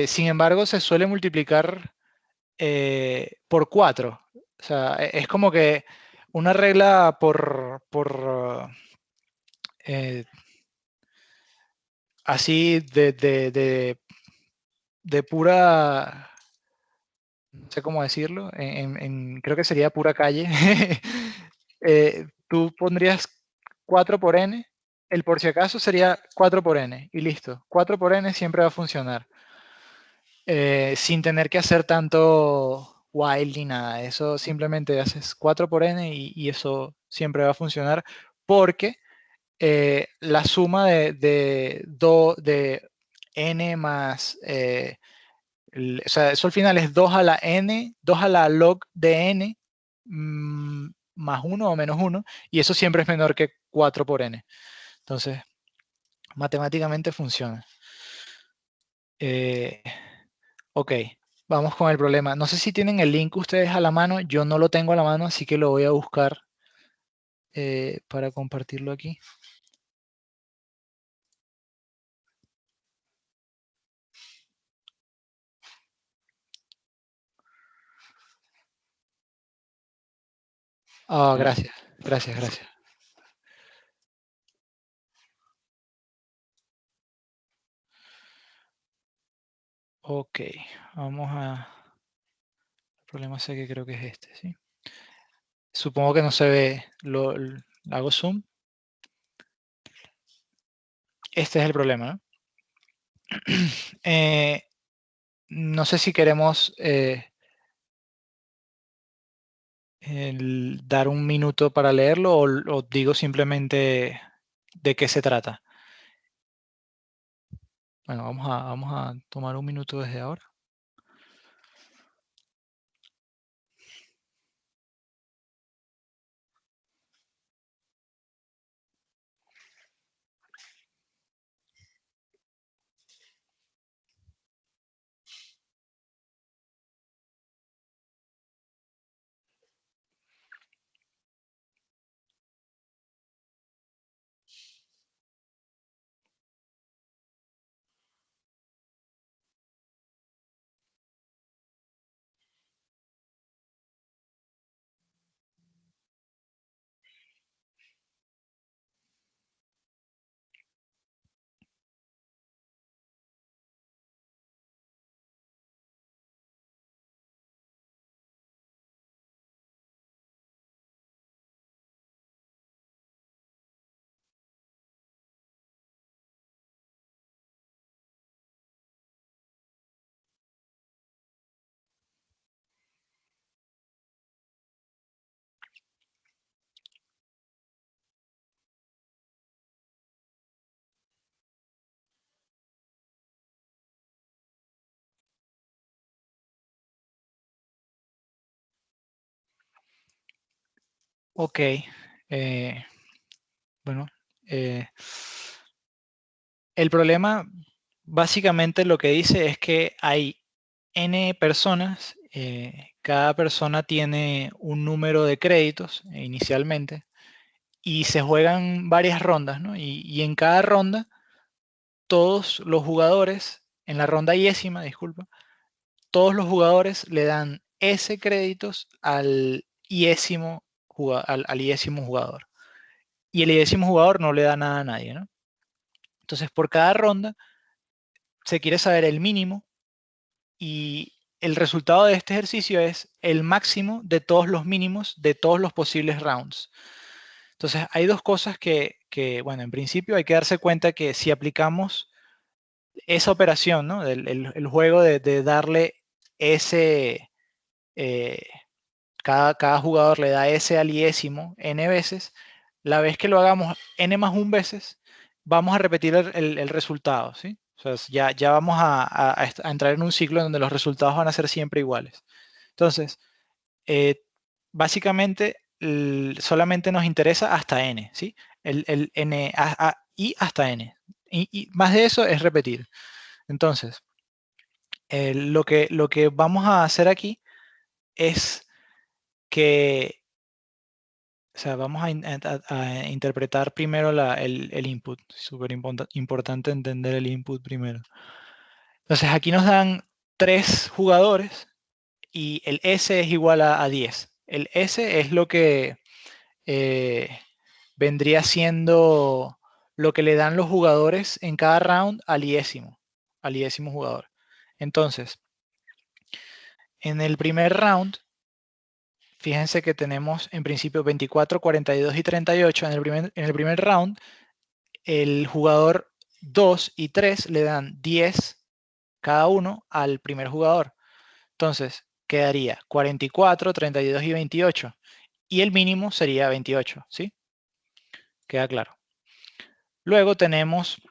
Sin embargo, se suele multiplicar por 4. O sea, es como que una regla así de pura, no sé cómo decirlo, creo que sería pura calle. Tú pondrías 4 por n, el por si acaso sería 4 por n y listo. 4 por n siempre va a funcionar. Sin tener que hacer tanto while ni nada. Eso simplemente haces 4 por n y eso siempre va a funcionar porque la suma de n más, o sea, eso al final es 2 a la n, 2 a la log de n más 1 o menos 1 y eso siempre es menor que 4 por n. Entonces, matemáticamente funciona. Ok, vamos con el problema. No sé si tienen el link ustedes a la mano. Yo no lo tengo a la mano, así que lo voy a buscar para compartirlo aquí. Ah, gracias, gracias, gracias. Ok, vamos a... El problema sé que creo que es este, ¿sí? Supongo que no se ve. Hago zoom. Este es el problema, ¿no? No sé si queremos dar un minuto para leerlo o digo simplemente de qué se trata. Bueno, vamos a tomar un minuto desde ahora. Ok. Bueno. El problema básicamente lo que dice es que hay n personas. Cada persona tiene un número de créditos inicialmente y se juegan varias rondas, ¿no? Y en cada ronda todos los jugadores, en la ronda yésima, disculpa, todos los jugadores le dan S créditos al yésimo jugador. Y el yésimo jugador no le da nada a nadie, ¿no? Entonces, por cada ronda se quiere saber el mínimo y el resultado de este ejercicio es el máximo de todos los mínimos de todos los posibles rounds. Entonces, hay dos cosas que bueno, en principio hay que darse cuenta que si aplicamos esa operación, ¿no? El juego de darle ese, cada jugador le da ese al yésimo n veces, la vez que lo hagamos n más 1 veces, vamos a repetir el resultado, ¿sí? O sea, ya vamos a entrar en un ciclo en donde los resultados van a ser siempre iguales. Entonces, básicamente solamente nos interesa hasta n, ¿sí? El n y hasta n. Y más de eso es repetir. Entonces, lo que vamos a hacer aquí es que, o sea, vamos a interpretar primero el input. Súper importante entender el input primero. Entonces, aquí nos dan 3 jugadores y el S es igual a 10. El S es lo que vendría siendo lo que le dan los jugadores en cada round al iésimo jugador. Entonces, en el primer round, fíjense que tenemos en principio 24, 42 y 38. En el primer round, el jugador 2 y 3 le dan 10 cada uno al primer jugador. Entonces, quedaría 44, 32 y 28. Y el mínimo sería 28, ¿sí? Queda claro. Luego tenemos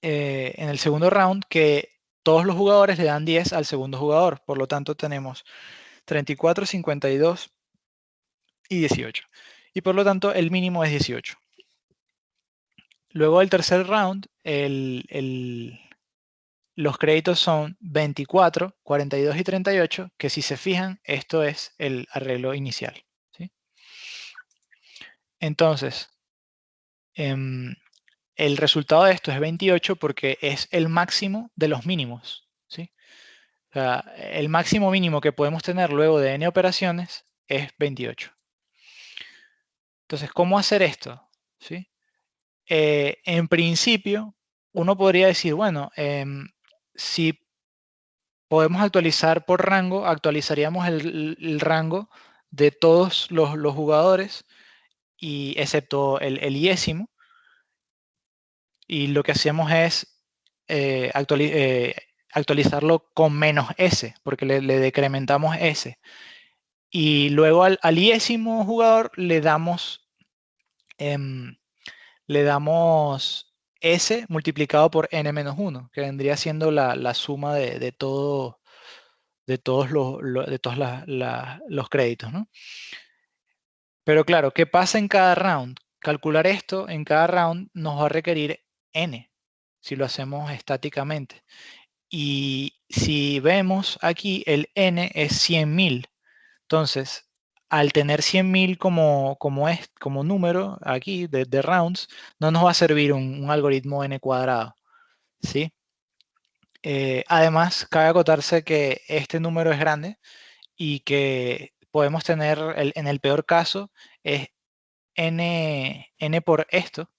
en el segundo round que todos los jugadores le dan 10 al segundo jugador. Por lo tanto, tenemos 34, 52 y 18. Y por lo tanto, el mínimo es 18. Luego del tercer round, los créditos son 24, 42 y 38, que si se fijan, esto es el arreglo inicial, ¿sí? Entonces, el resultado de esto es 28 porque es el máximo de los mínimos, ¿sí? O sea, el máximo mínimo que podemos tener luego de n operaciones es 28. Entonces, ¿cómo hacer esto? ¿Sí? En principio, uno podría decir, bueno, si podemos actualizar por rango, actualizaríamos el rango de todos los jugadores, y excepto el iésimo, y lo que hacemos es actualizarlo con menos S, porque le decrementamos S. Y luego al iésimo jugador le damos S multiplicado por n-1, que vendría siendo la suma de todos los créditos, ¿no? Pero claro, ¿qué pasa en cada round? Calcular esto en cada round nos va a requerir n, si lo hacemos estáticamente. Y si vemos aquí, el n es 100.000. Entonces, al tener 100.000 como número aquí de rounds, no nos va a servir un algoritmo n cuadrado, ¿sí? Además, cabe acotarse que este número es grande y que podemos tener, en el peor caso, es n por esto,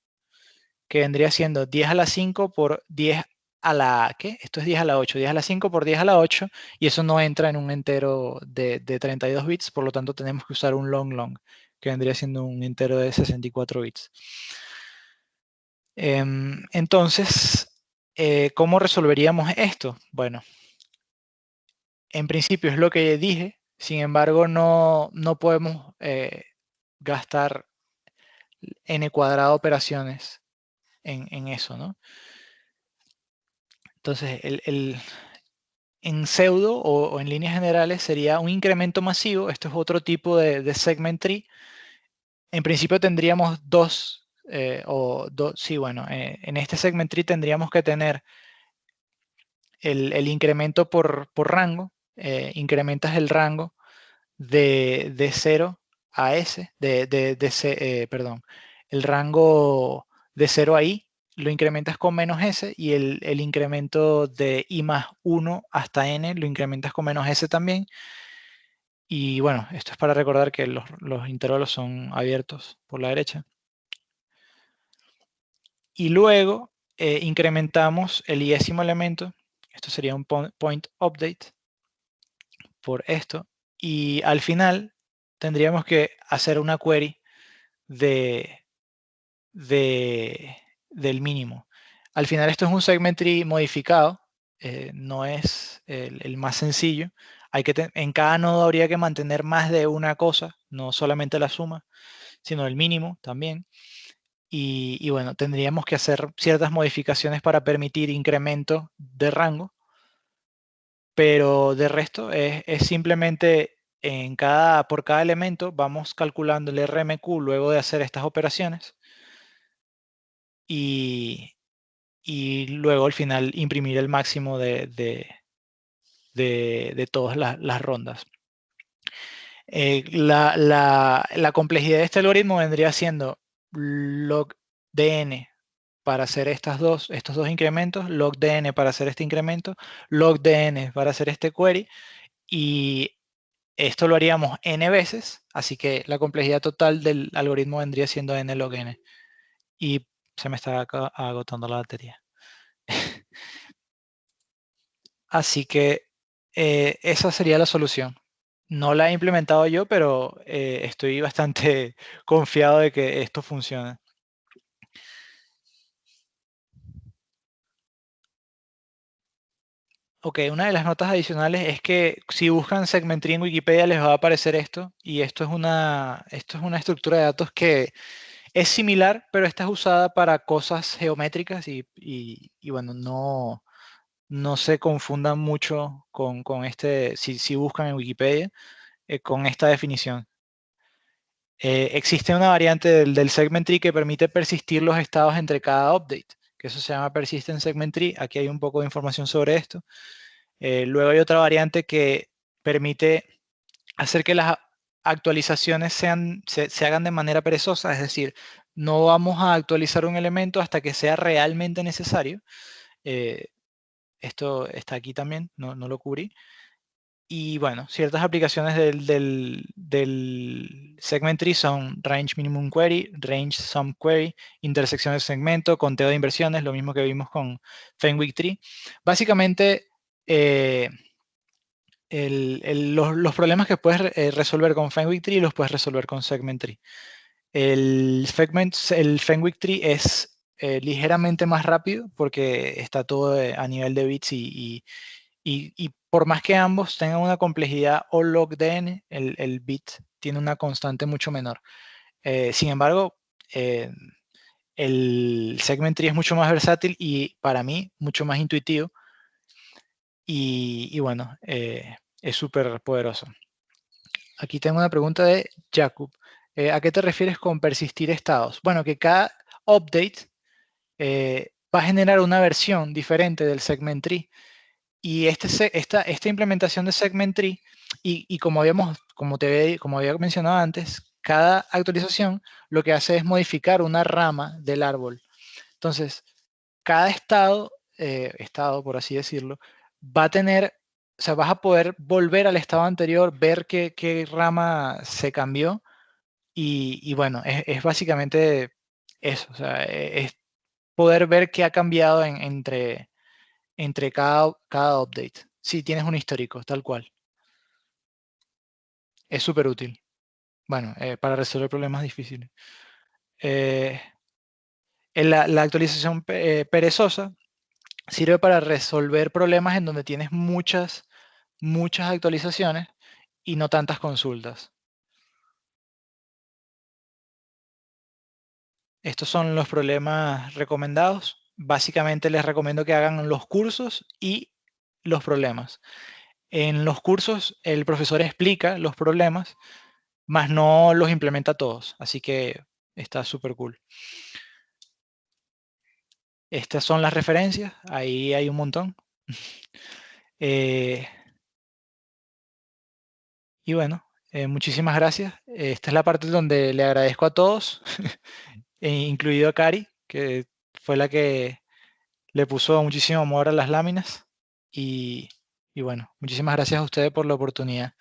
que vendría siendo 10 a la 5 por 10 a la, ¿qué? Esto es 10 a la 8, 10 a la 5 por 10 a la 8, y eso no entra en un entero de 32 bits, por lo tanto tenemos que usar un long, que vendría siendo un entero de 64 bits. Entonces, ¿cómo resolveríamos esto? Bueno, en principio es lo que dije, sin embargo no podemos gastar n cuadrado operaciones en eso, ¿no? Entonces, en pseudo o en líneas generales sería un incremento masivo. Esto es otro tipo de segment tree. En principio tendríamos en este segment tree tendríamos que tener el incremento por rango. Incrementas el rango de 0 a S, perdón, el rango de 0 a I lo incrementas con menos S, y el incremento de I más 1 hasta N lo incrementas con menos S también. Y bueno, esto es para recordar que los intervalos son abiertos por la derecha. Y luego incrementamos el iésimo elemento. Esto sería un point update por esto. Y al final tendríamos que hacer una query del mínimo. Al final esto es un segment tree modificado, no es el más sencillo. En cada nodo habría que mantener más de una cosa, no solamente la suma, sino el mínimo también. Y bueno, tendríamos que hacer ciertas modificaciones para permitir incremento de rango, pero de resto es simplemente por cada elemento vamos calculando el RMQ luego de hacer estas operaciones y luego al final imprimir el máximo de todas las rondas. La complejidad de este algoritmo vendría siendo log de n para hacer estos dos incrementos, log de n para hacer este incremento, log de n para hacer este query, y esto lo haríamos n veces, así que la complejidad total del algoritmo vendría siendo n log n. Y se me está agotando la batería. Así que esa sería la solución. No la he implementado yo, pero estoy bastante confiado de que esto funcione. Ok, una de las notas adicionales es que si buscan Segmentry en Wikipedia les va a aparecer esto, y esto es una estructura de datos que es similar, pero esta es usada para cosas geométricas y bueno, no se confundan mucho con este, si buscan en Wikipedia, con esta definición. Existe una variante del segment tree que permite persistir los estados entre cada update, que eso se llama persistent segment tree. Aquí hay un poco de información sobre esto. Luego hay otra variante que permite hacer que las actualizaciones se hagan de manera perezosa, es decir, no vamos a actualizar un elemento hasta que sea realmente necesario. Esto está aquí también, no lo cubrí. Y bueno, ciertas aplicaciones del segment tree son range minimum query, range sum query, intersección de segmento, conteo de inversiones, lo mismo que vimos con Fenwick Tree. Básicamente, los problemas que puedes resolver con Fenwick Tree los puedes resolver con segment tree. El Fenwick Tree es ligeramente más rápido porque está todo a nivel de bits y por más que ambos tengan una complejidad o log de n, el bit tiene una constante mucho menor. Sin embargo, el segment tree es mucho más versátil y para mí mucho más intuitivo y bueno, es súper poderoso. Aquí tengo una pregunta de Jakub. ¿A qué te refieres con persistir estados? Bueno, que cada update va a generar una versión diferente del segment tree. Y esta implementación de segment tree, y como había mencionado antes, cada actualización lo que hace es modificar una rama del árbol. Entonces, cada estado, por así decirlo, va a tener, o sea, vas a poder volver al estado anterior, ver qué rama se cambió, y bueno, es básicamente eso, o sea, es poder ver qué ha cambiado entre cada update. Si tienes un histórico, tal cual. Es súper útil. Bueno, para resolver problemas difíciles. La actualización perezosa sirve para resolver problemas en donde tienes muchas actualizaciones y no tantas consultas. Estos son los problemas recomendados. Básicamente les recomiendo que hagan los cursos y los problemas. En los cursos el profesor explica los problemas, más no los implementa todos. Así que está súper cool. Estas son las referencias. Ahí hay un montón. Y bueno, muchísimas gracias. Esta es la parte donde le agradezco a todos, incluido a Cari, que fue la que le puso muchísimo amor a las láminas. Y bueno, muchísimas gracias a ustedes por la oportunidad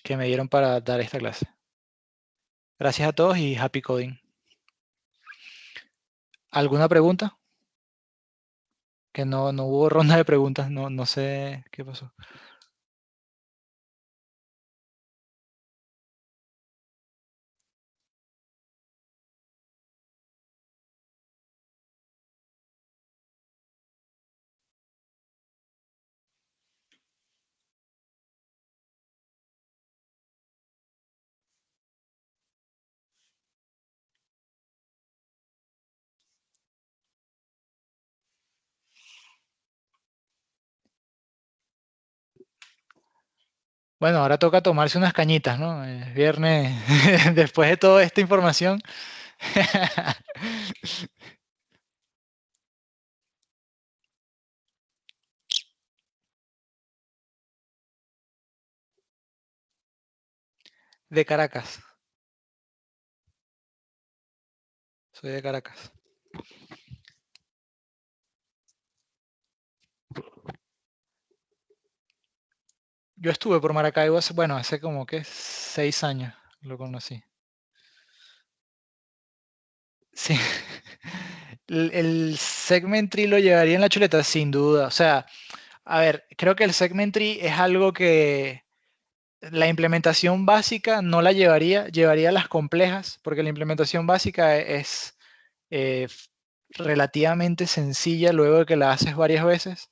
que me dieron para dar esta clase. Gracias a todos y happy coding. ¿Alguna pregunta? Que no hubo ronda de preguntas, no sé qué pasó. Bueno, ahora toca tomarse unas cañitas, ¿no? Es viernes, después de toda esta información. De Caracas. Soy de Caracas. Yo estuve por Maracaibo hace, bueno, hace como que 6 años lo conocí. Sí. El segment tree lo llevaría en la chuleta, sin duda. O sea, a ver, creo que el segment tree es algo que la implementación básica no la llevaría las complejas, porque la implementación básica es relativamente sencilla luego de que la haces varias veces.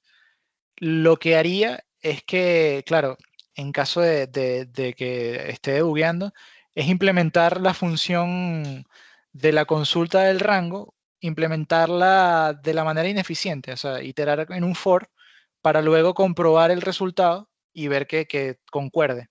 Lo que haría es que, claro, en caso de que esté debugueando, es implementar la función de la consulta del rango, implementarla de la manera ineficiente, o sea, iterar en un for para luego comprobar el resultado y ver que concuerde.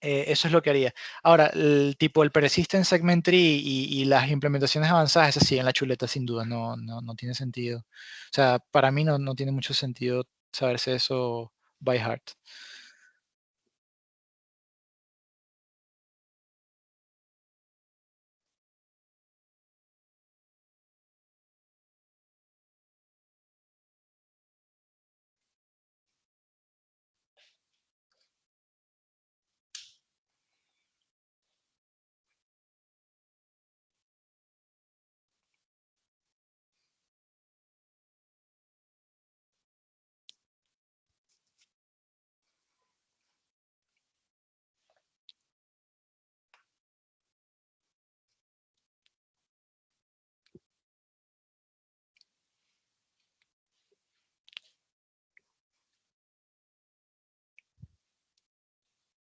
Eso es lo que haría. Ahora, el persistent segment tree y las implementaciones avanzadas, es así en la chuleta, sin duda, no tiene sentido. O sea, para mí no tiene mucho sentido saberse eso by heart.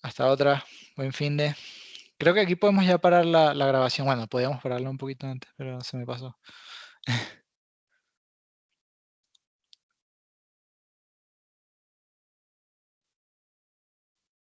Hasta otra. Buen fin de. Creo que aquí podemos ya parar la grabación. Bueno, podíamos pararla un poquito antes, pero se me pasó.